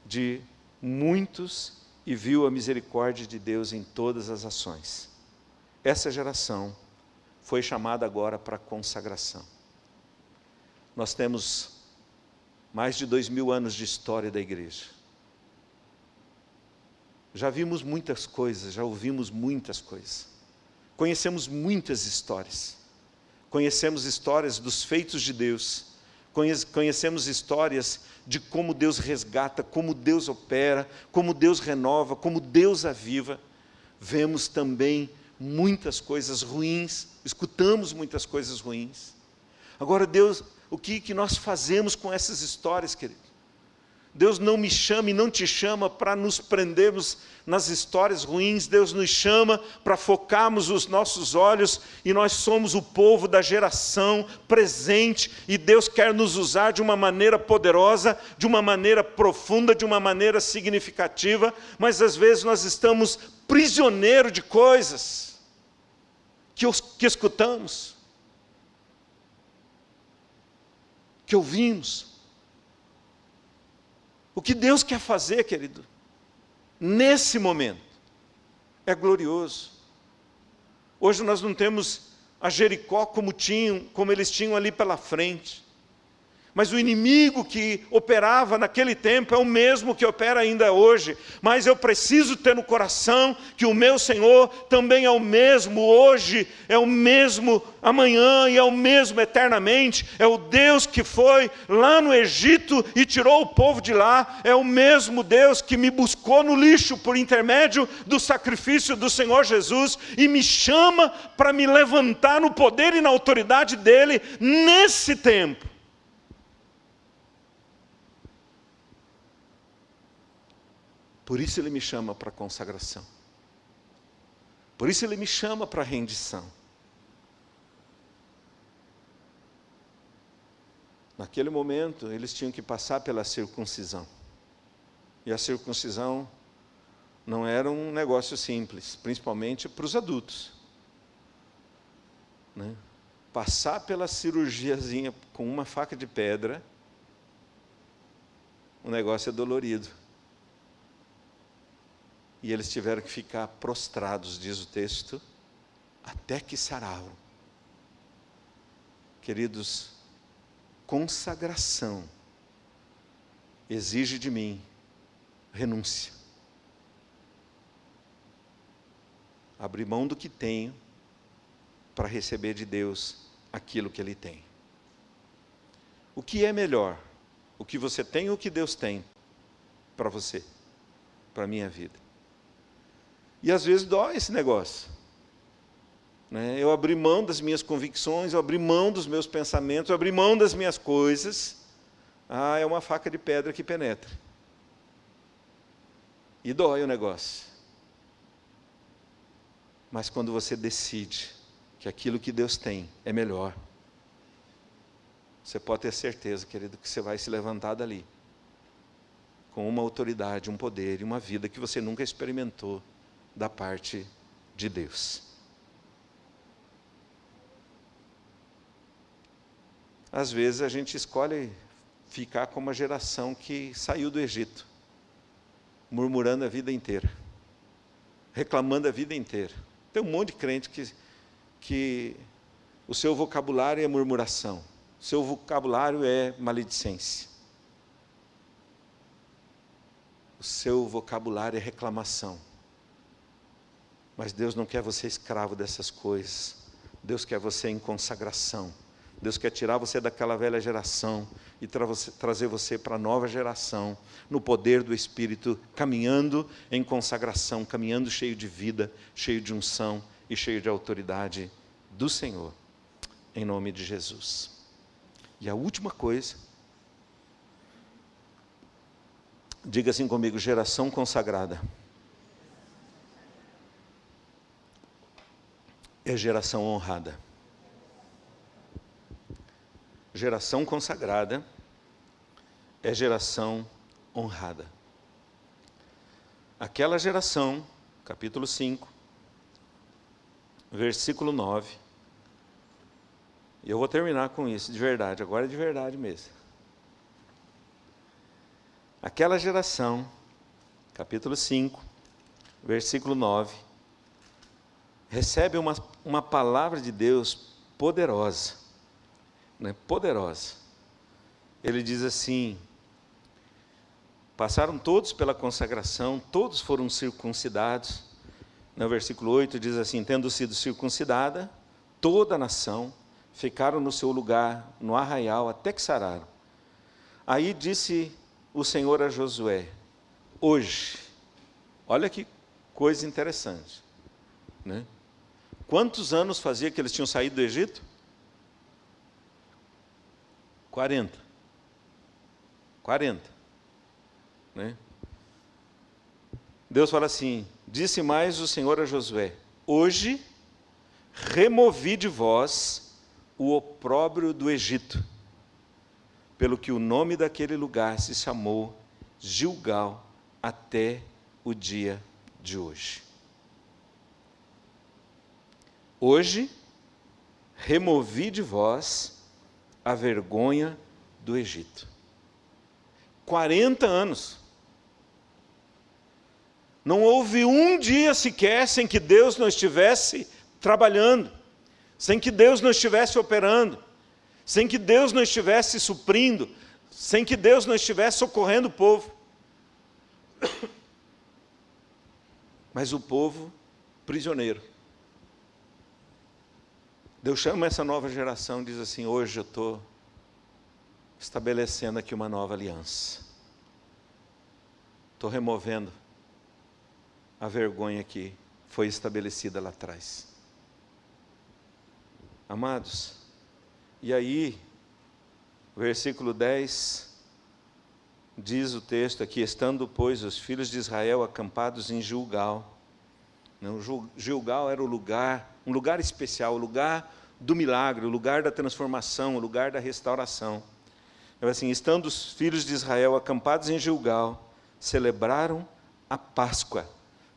de muitos e viu a misericórdia de Deus em todas as ações. Essa geração foi chamada agora para a consagração. Nós temos mais de 2000 anos de história da igreja. Já vimos muitas coisas, já ouvimos muitas coisas. Conhecemos muitas histórias. Conhecemos histórias dos feitos de Deus. Conhecemos histórias de como Deus resgata, como Deus opera, como Deus renova, como Deus aviva. Vemos também muitas coisas ruins, escutamos muitas coisas ruins. Agora, Deus, o que nós fazemos com essas histórias, querido? Deus não me chama e não te chama para nos prendermos nas histórias ruins. Deus nos chama para focarmos os nossos olhos, e nós somos o povo da geração presente, e Deus quer nos usar de uma maneira poderosa, de uma maneira profunda, de uma maneira significativa, mas às vezes nós estamos prisioneiros de coisas que escutamos, que ouvimos. O que Deus quer fazer, querido, nesse momento, é glorioso. Hoje nós não temos a Jericó como eles tinham ali pela frente. Mas o inimigo que operava naquele tempo é o mesmo que opera ainda hoje. Mas eu preciso ter no coração que o meu Senhor também é o mesmo hoje, é o mesmo amanhã e é o mesmo eternamente. É o Deus que foi lá no Egito e tirou o povo de lá. É o mesmo Deus que me buscou no lixo por intermédio do sacrifício do Senhor Jesus e me chama para me levantar no poder e na autoridade dEle nesse tempo. Por isso Ele me chama para a consagração. Por isso Ele me chama para a rendição. Naquele momento, eles tinham que passar pela circuncisão. E a circuncisão não era um negócio simples, principalmente para os adultos. Né? Passar pela cirurgiazinha com uma faca de pedra, o negócio é dolorido. E eles tiveram que ficar prostrados, diz o texto, até que saravam. Queridos, consagração exige de mim renúncia. Abrir mão do que tenho para receber de Deus aquilo que Ele tem. O que é melhor? O que você tem ou o que Deus tem para você, para a minha vida? E às vezes dói esse negócio. Né? Eu abri mão das minhas convicções, eu abri mão dos meus pensamentos, eu abri mão das minhas coisas. É uma faca de pedra que penetra. E dói o negócio. Mas quando você decide que aquilo que Deus tem é melhor, você pode ter certeza, querido, que você vai se levantar dali com uma autoridade, um poder e uma vida que você nunca experimentou da parte de Deus. Às vezes a gente escolhe ficar como a geração que saiu do Egito, murmurando a vida inteira, reclamando a vida inteira. Tem um monte de crente que o seu vocabulário é murmuração, o seu vocabulário é maledicência, o seu vocabulário é reclamação. Mas Deus não quer você escravo dessas coisas. Deus quer você em consagração. Deus quer tirar você daquela velha geração e trazer você para a nova geração, no poder do Espírito, caminhando em consagração, caminhando cheio de vida, cheio de unção e cheio de autoridade do Senhor, em nome de Jesus. E a última coisa, diga assim comigo: geração consagrada é geração honrada. Geração consagrada é geração honrada. Aquela geração, capítulo 5, versículo 9. E eu vou terminar com isso, de verdade, agora é de verdade mesmo. Aquela geração, capítulo 5, versículo 9, recebe uma palavra de Deus poderosa, né? Poderosa. Ele diz assim: passaram todos pela consagração, todos foram circuncidados. No versículo 8 diz assim: tendo sido circuncidada, toda a nação ficaram no seu lugar, no arraial, até que sararam. Aí disse o Senhor a Josué: hoje, olha que coisa interessante, né? Quantos anos fazia que eles tinham saído do Egito? 40. né? Deus fala assim: disse mais o Senhor a Josué: hoje removi de vós o opróbrio do Egito, pelo que o nome daquele lugar se chamou Gilgal até o dia de hoje. Hoje removi de vós a vergonha do Egito. 40 anos. Não houve um dia sequer sem que Deus não estivesse trabalhando, sem que Deus não estivesse operando, sem que Deus não estivesse suprindo, sem que Deus não estivesse socorrendo o povo. Mas o povo prisioneiro. Deus chama essa nova geração e diz assim: hoje eu estou estabelecendo aqui uma nova aliança. Estou removendo a vergonha que foi estabelecida lá atrás. Amados, e aí, versículo 10, diz o texto aqui: estando, pois, os filhos de Israel acampados em Gilgal. Gilgal era o lugar, um lugar especial, o lugar do milagre, o lugar da transformação, o lugar da restauração. Então, assim, estando os filhos de Israel acampados em Gilgal, celebraram a Páscoa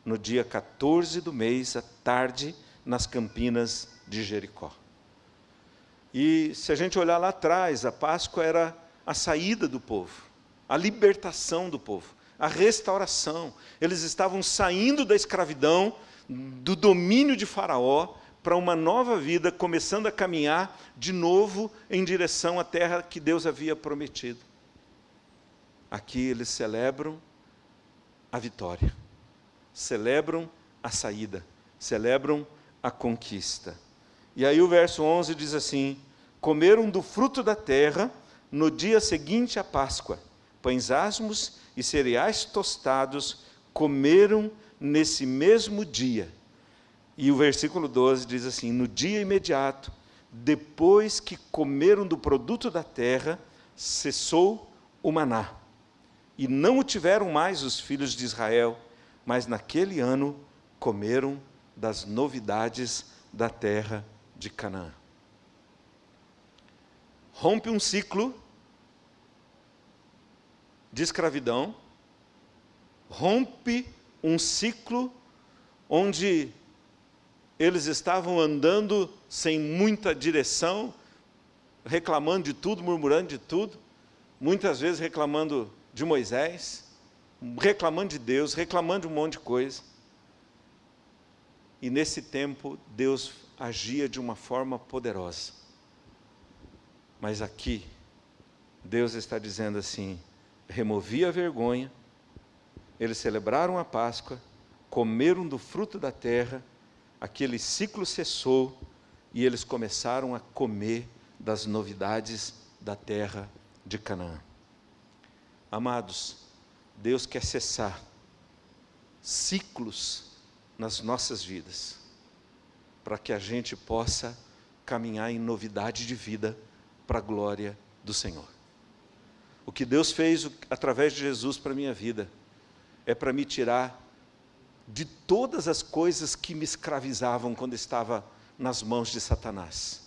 no dia 14 do mês, à tarde, nas campinas de Jericó. E se a gente olhar lá atrás, a Páscoa era a saída do povo, a libertação do povo, a restauração. Eles estavam saindo da escravidão, do domínio de Faraó, para uma nova vida, começando a caminhar de novo em direção à terra que Deus havia prometido. Aqui eles celebram a vitória, celebram a saída, celebram a conquista. E aí o verso 11 diz assim: comeram do fruto da terra no dia seguinte à Páscoa, pães asmos e cereais tostados comeram nesse mesmo dia. E o versículo 12 diz assim: no dia imediato, depois que comeram do produto da terra, cessou o maná. E não o tiveram mais os filhos de Israel, mas naquele ano comeram das novidades da terra de Canaã. Rompe um ciclo de escravidão, rompe um ciclo onde eles estavam andando sem muita direção, reclamando de tudo, murmurando de tudo, muitas vezes reclamando de Moisés, reclamando de Deus, reclamando de um monte de coisa. E nesse tempo Deus agia de uma forma poderosa. Mas aqui Deus está dizendo assim: removi a vergonha, eles celebraram a Páscoa, comeram do fruto da terra, aquele ciclo cessou e eles começaram a comer das novidades da terra de Canaã. Amados, Deus quer cessar ciclos nas nossas vidas, para que a gente possa caminhar em novidade de vida para a glória do Senhor. O que Deus fez através de Jesus para a minha vida é para me tirar de todas as coisas que me escravizavam quando estava nas mãos de Satanás.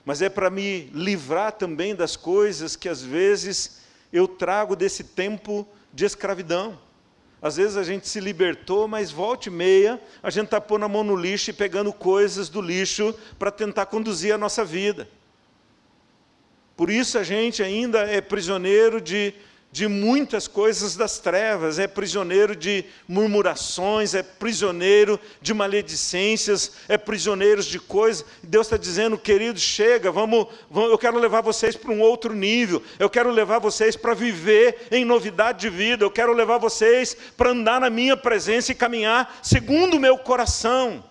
Mas é para me livrar também das coisas que às vezes eu trago desse tempo de escravidão. Às vezes a gente se libertou, mas volta e meia a gente está pondo a mão no lixo e pegando coisas do lixo para tentar conduzir a nossa vida. Por isso a gente ainda é prisioneiro de muitas coisas das trevas, é prisioneiro de murmurações, é prisioneiro de maledicências, é prisioneiro de coisas. Deus está dizendo: queridos, chega, vamos, eu quero levar vocês para um outro nível, eu quero levar vocês para viver em novidade de vida, eu quero levar vocês para andar na minha presença e caminhar segundo o meu coração.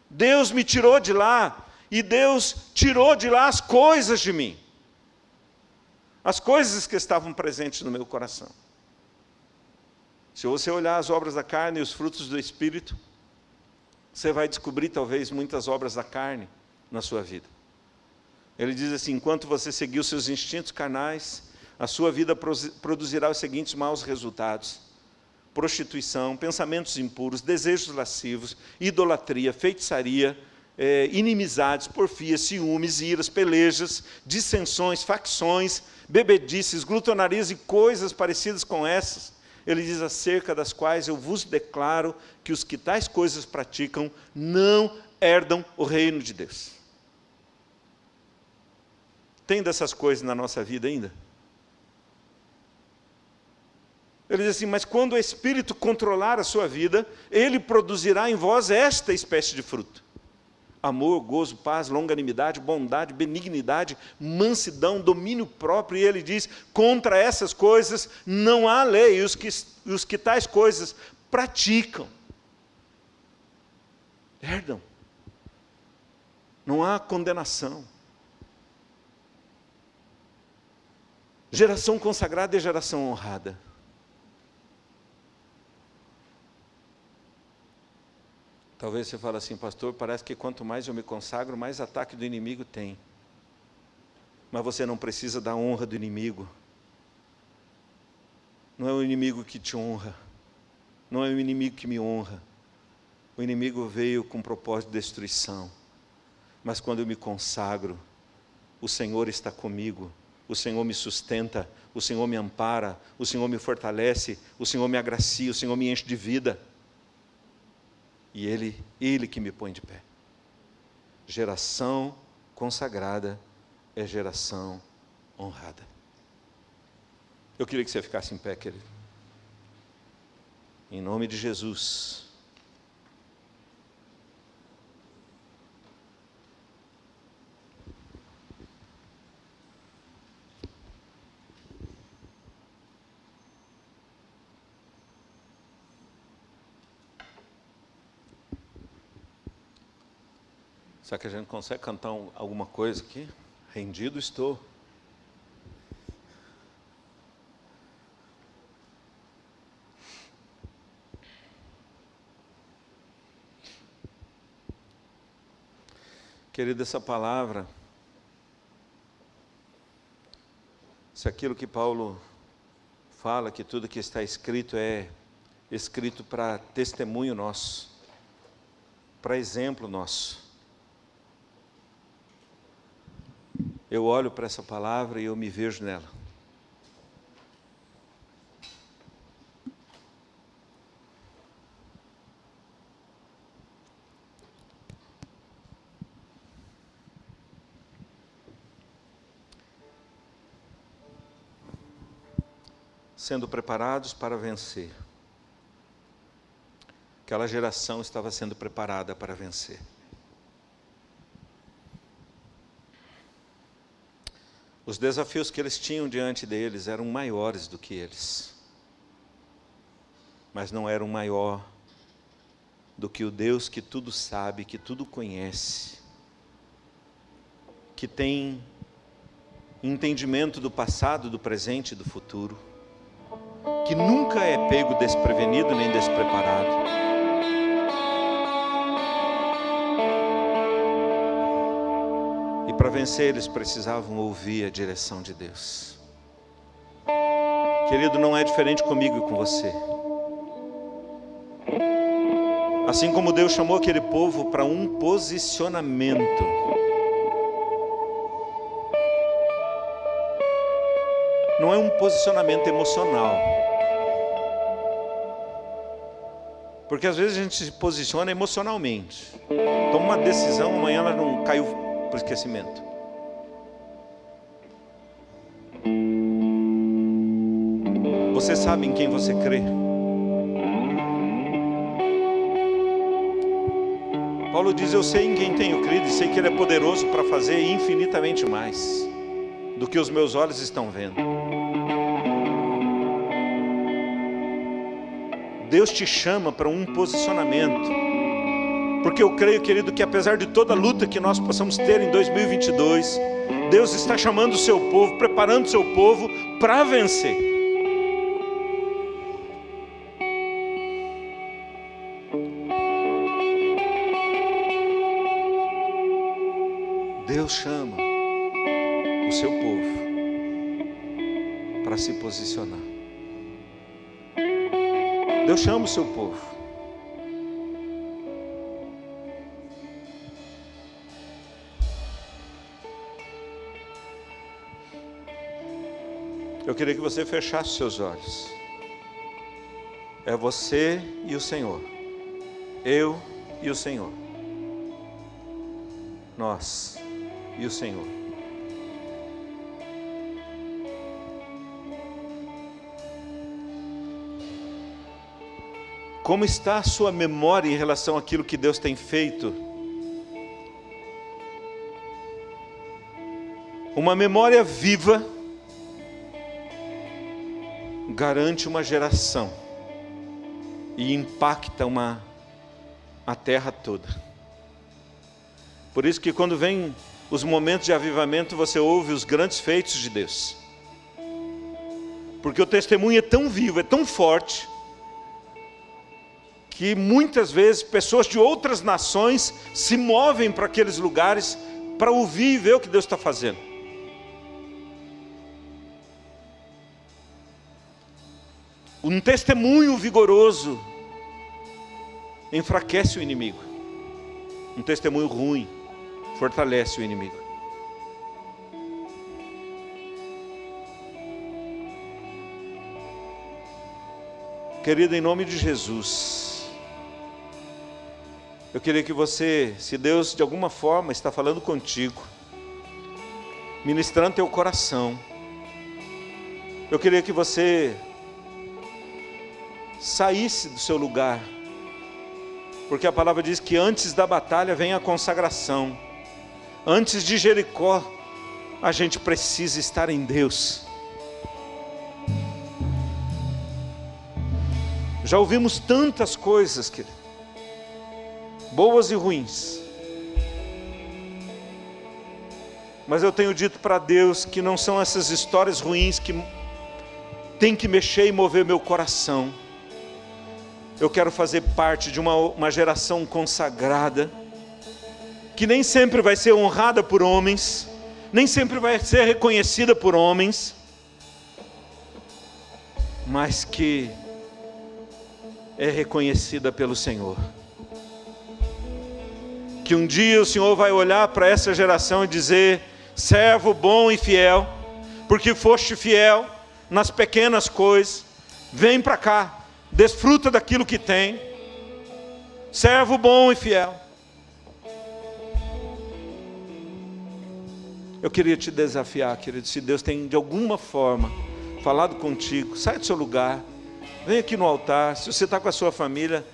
Deus me tirou de lá, e Deus tirou de lá as coisas de mim, as coisas que estavam presentes no meu coração. Se você olhar as obras da carne e os frutos do Espírito, você vai descobrir talvez muitas obras da carne na sua vida. Ele diz assim: enquanto você seguir os seus instintos carnais, a sua vida produzirá os seguintes maus resultados: prostituição, pensamentos impuros, desejos lascivos, idolatria, feitiçaria, inimizades, porfias, ciúmes, iras, pelejas, dissensões, facções, bebedices, glutonarias e coisas parecidas com essas. Ele diz: acerca das quais eu vos declaro que os que tais coisas praticam não herdam o reino de Deus. Tem dessas coisas na nossa vida ainda? Ele diz assim: mas quando o Espírito controlar a sua vida, Ele produzirá em vós esta espécie de fruto: amor, gozo, paz, longanimidade, bondade, benignidade, mansidão, domínio próprio. E ele diz: contra essas coisas não há lei, e os que tais coisas praticam herdam. Não há condenação. Geração consagrada é geração honrada. Talvez você fale assim: pastor, parece que quanto mais eu me consagro, mais ataque do inimigo tem. Mas você não precisa da honra do inimigo. Não é o inimigo que te honra. Não é o inimigo que me honra. O inimigo veio com propósito de destruição. Mas quando eu me consagro, o Senhor está comigo. O Senhor me sustenta, o Senhor me ampara, o Senhor me fortalece, o Senhor me agracia, o Senhor me enche de vida. E Ele que me põe de pé. Geração consagrada é geração honrada. Eu queria que você ficasse em pé, querido. Em nome de Jesus. Será que a gente consegue cantar alguma coisa aqui? Rendido estou. Querido, essa palavra, se aquilo que Paulo fala, que tudo que está escrito é escrito para testemunho nosso, para exemplo nosso. Eu olho para essa palavra e eu me vejo nela. Sendo preparados para vencer. Aquela geração estava sendo preparada para vencer. Os desafios que eles tinham diante deles eram maiores do que eles. Mas não eram maior do que o Deus que tudo sabe, que tudo conhece, que tem entendimento do passado, do presente e do futuro, que nunca é pego desprevenido nem despreparado. Para vencer, eles precisavam ouvir a direção de Deus. Querido, não é diferente comigo e com você. Assim como Deus chamou aquele povo para um posicionamento, não é um posicionamento emocional. Porque às vezes a gente se posiciona emocionalmente. Toma uma decisão, amanhã ela não caiu para o esquecimento. Você sabe em quem você crê? Paulo diz: eu sei em quem tenho crido e sei que Ele é poderoso para fazer infinitamente mais do que os meus olhos estão vendo. Deus te chama para um posicionamento. Porque eu creio, querido, que apesar de toda a luta que nós possamos ter em 2022, Deus está chamando o seu povo, preparando o seu povo para vencer. Deus chama o seu povo para se posicionar. Deus chama o seu povo. Eu queria que você fechasse seus olhos. É você e o Senhor. Eu e o Senhor. Nós e o Senhor. Como está a sua memória em relação àquilo que Deus tem feito? Uma memória viva garante uma geração e impacta a terra toda. Por isso que quando vem os momentos de avivamento, você ouve os grandes feitos de Deus. Porque o testemunho é tão vivo, é tão forte, que muitas vezes pessoas de outras nações se movem para aqueles lugares para ouvir e ver o que Deus está fazendo. Um testemunho vigoroso enfraquece o inimigo. Um testemunho ruim fortalece o inimigo. Querida, em nome de Jesus, eu queria que você, se Deus de alguma forma está falando contigo, ministrando teu coração, eu queria que você saísse do seu lugar, porque a palavra diz que antes da batalha vem a consagração. Antes de Jericó, a gente precisa estar em Deus. Já ouvimos tantas coisas, querido, boas e ruins, mas eu tenho dito para Deus que não são essas histórias ruins que tem que mexer e mover meu coração. Eu quero fazer parte de uma geração consagrada, que nem sempre vai ser honrada por homens, nem sempre vai ser reconhecida por homens, mas que é reconhecida pelo Senhor. Que um dia o Senhor vai olhar para essa geração e dizer: servo bom e fiel, porque foste fiel nas pequenas coisas, vem para cá, desfruta daquilo que tem. Servo bom e fiel. Eu queria te desafiar, querido, se Deus tem de alguma forma falado contigo, sai do seu lugar, vem aqui no altar. Se você está com a sua família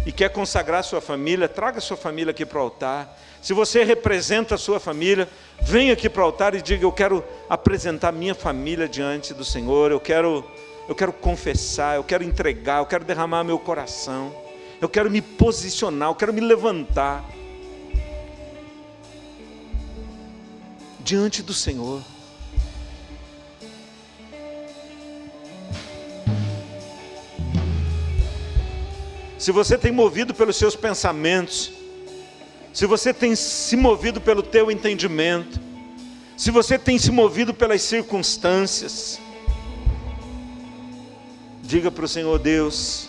e quer consagrar a sua família, traga a sua família aqui para o altar. Se você representa a sua família, vem aqui para o altar e diga: eu quero apresentar minha família diante do Senhor, eu quero confessar, eu quero entregar, eu quero derramar meu coração, eu quero me posicionar, eu quero me levantar diante do Senhor. Se você tem movido pelos seus pensamentos, se você tem se movido pelo teu entendimento, se você tem se movido pelas circunstâncias, diga para o Senhor: Deus,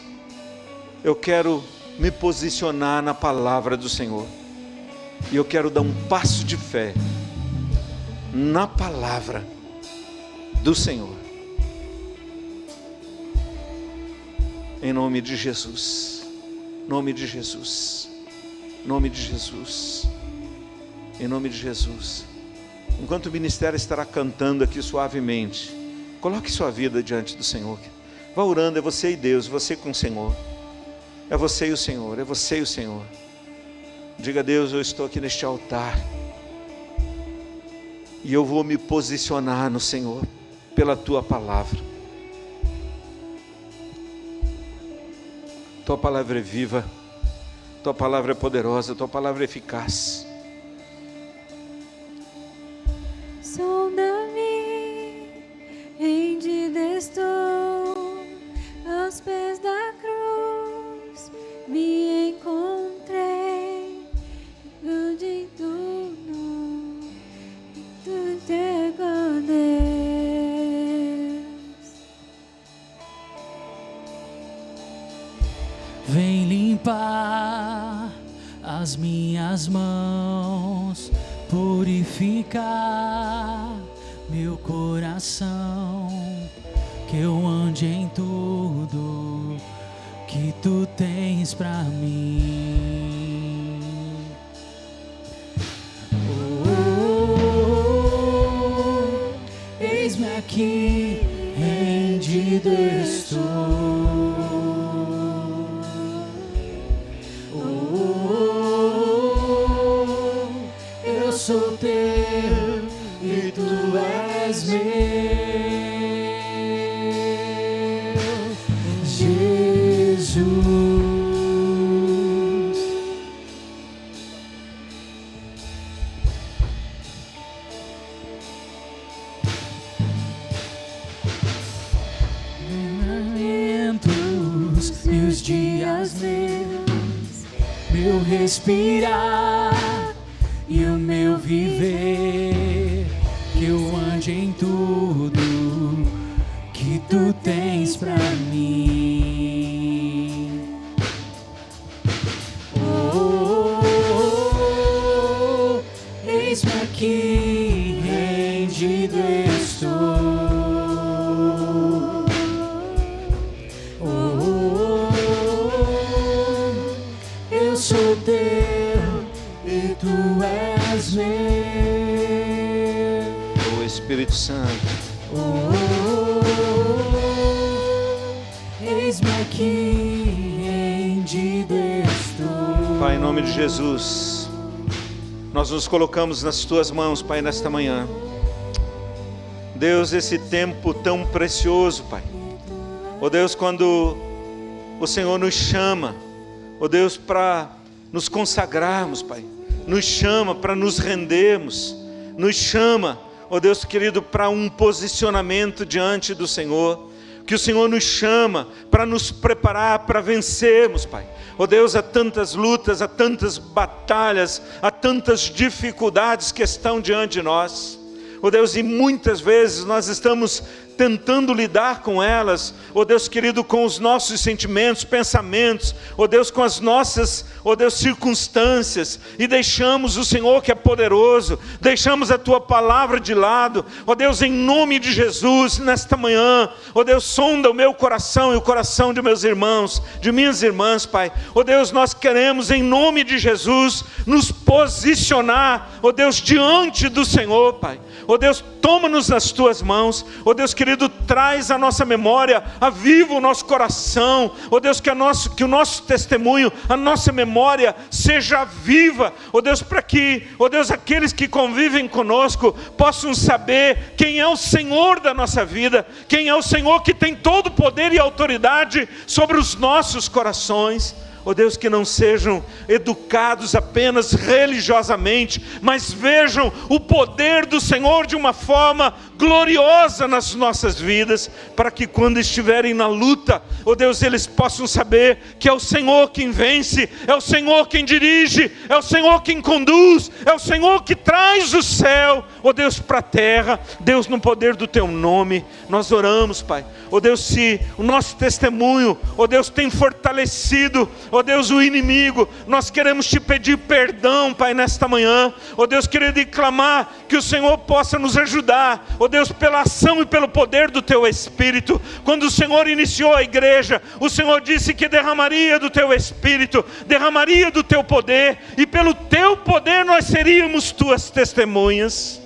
eu quero me posicionar na palavra do Senhor, e eu quero dar um passo de fé na palavra do Senhor, em nome de Jesus, nome de Jesus, nome de Jesus, em nome de Jesus. Enquanto o ministério estará cantando aqui suavemente, coloque sua vida diante do Senhor. Vá orando, é você e Deus, você com o Senhor. É você e o Senhor, é você e o Senhor. Diga: Deus, eu estou aqui neste altar, e eu vou me posicionar no Senhor, pela Tua palavra. Tua palavra é viva, Tua palavra é poderosa, Tua palavra é eficaz. Sonda-me, rendida estou aos pés da cruz, me encontrei, tudo em tudo, e tu entrego a Deus. vem limpar as minhas mãos, purificar meu coração, que eu ande em tudo que tu tens pra mim. Eis-me aqui, rendido estou. Eu sou teu e tu és meu, Jesus. E os dias meus, meu respirar e o meu viver, que eu ande em tudo que tu tens pra mim. Eis-me aqui, rendido estou. Eu sou teu e tu és meu. O Espírito Santo. Eis-me aqui, rendido estou. Pai, em nome de Jesus, nós nos colocamos nas tuas mãos, Pai, nesta manhã. Deus, esse tempo tão precioso, Pai. Ó Deus, quando o Senhor nos chama, ó Deus, para nos consagrarmos, Pai. Nos chama para nos rendermos. Nos chama, ó Deus querido, para um posicionamento diante do Senhor. Que o Senhor nos chama para nos preparar para vencermos, Pai. Ó Deus, há tantas lutas, há tantas batalhas, há tantas dificuldades que estão diante de nós. Ó Deus, e muitas vezes nós estamos tentando lidar com elas, ó Deus querido, com os nossos sentimentos, pensamentos, ó Deus, com as nossas, ó Deus, circunstâncias, e deixamos o Senhor que é poderoso, deixamos a Tua palavra de lado. Ó Deus, em nome de Jesus, nesta manhã, ó Deus, sonda o meu coração e o coração de meus irmãos, de minhas irmãs, Pai. Ó Deus, nós queremos, em nome de Jesus, nos posicionar, ó Deus, diante do Senhor, Pai. Ó Deus, toma-nos nas Tuas mãos. Ó Deus querido, traz a nossa memória, aviva o nosso coração. Ó Deus, que o nosso testemunho, a nossa memória seja viva. Ó Deus, para que, ó Deus, aqueles que convivem conosco possam saber quem é o Senhor da nossa vida, quem é o Senhor que tem todo o poder e autoridade sobre os nossos corações. Ó Deus, que não sejam educados apenas religiosamente, mas vejam o poder do Senhor de uma forma gloriosa nas nossas vidas, para que quando estiverem na luta, ó Deus, eles possam saber que é o Senhor quem vence, é o Senhor quem dirige, é o Senhor quem conduz, é o Senhor que traz o céu, ó Deus, para a terra. Deus, no poder do Teu nome, nós oramos, Pai. Ó Deus, se o nosso testemunho, ó Deus, tem fortalecido, ó Deus, o inimigo, nós queremos Te pedir perdão, Pai, nesta manhã. Ó Deus, querido, e clamar que o Senhor possa nos ajudar, ó Deus, pela ação e pelo poder do Teu Espírito. Quando o Senhor iniciou a igreja, o Senhor disse que derramaria do Teu Espírito, derramaria do Teu poder, e pelo Teu poder nós seríamos Tuas testemunhas.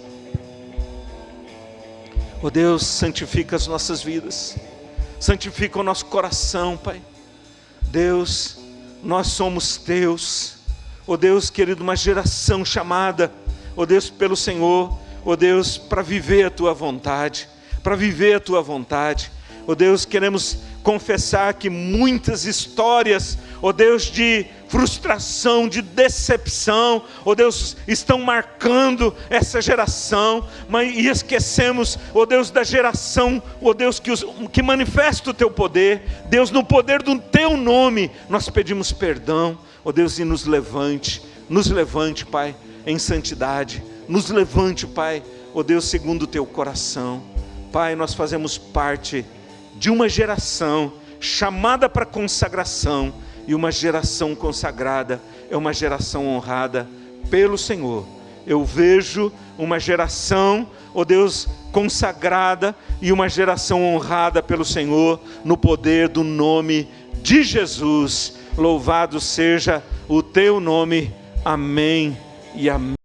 Ó Deus, santifica as nossas vidas, santifica o nosso coração, Pai. Deus, nós somos Teus, ó Deus querido, uma geração chamada, ó Deus, pelo Senhor, ó Deus, para viver a Tua vontade, para viver a Tua vontade. Ó Deus, queremos confessar que muitas histórias, ó Deus, de frustração, de decepção, ó Deus, estão marcando essa geração, e esquecemos, ó Deus, da geração, ó Deus, que manifesta o Teu poder. Deus, no poder do Teu nome, nós pedimos perdão, ó Deus, e nos levante, Pai, em santidade, nos levante, Pai, ó Deus, segundo o Teu coração. Pai, nós fazemos parte de uma geração chamada para consagração, E uma geração consagrada é uma geração honrada pelo Senhor. Eu vejo uma geração, ó Deus, consagrada e uma geração honrada pelo Senhor, no poder do nome de Jesus. Louvado seja o teu nome. Amém e amém.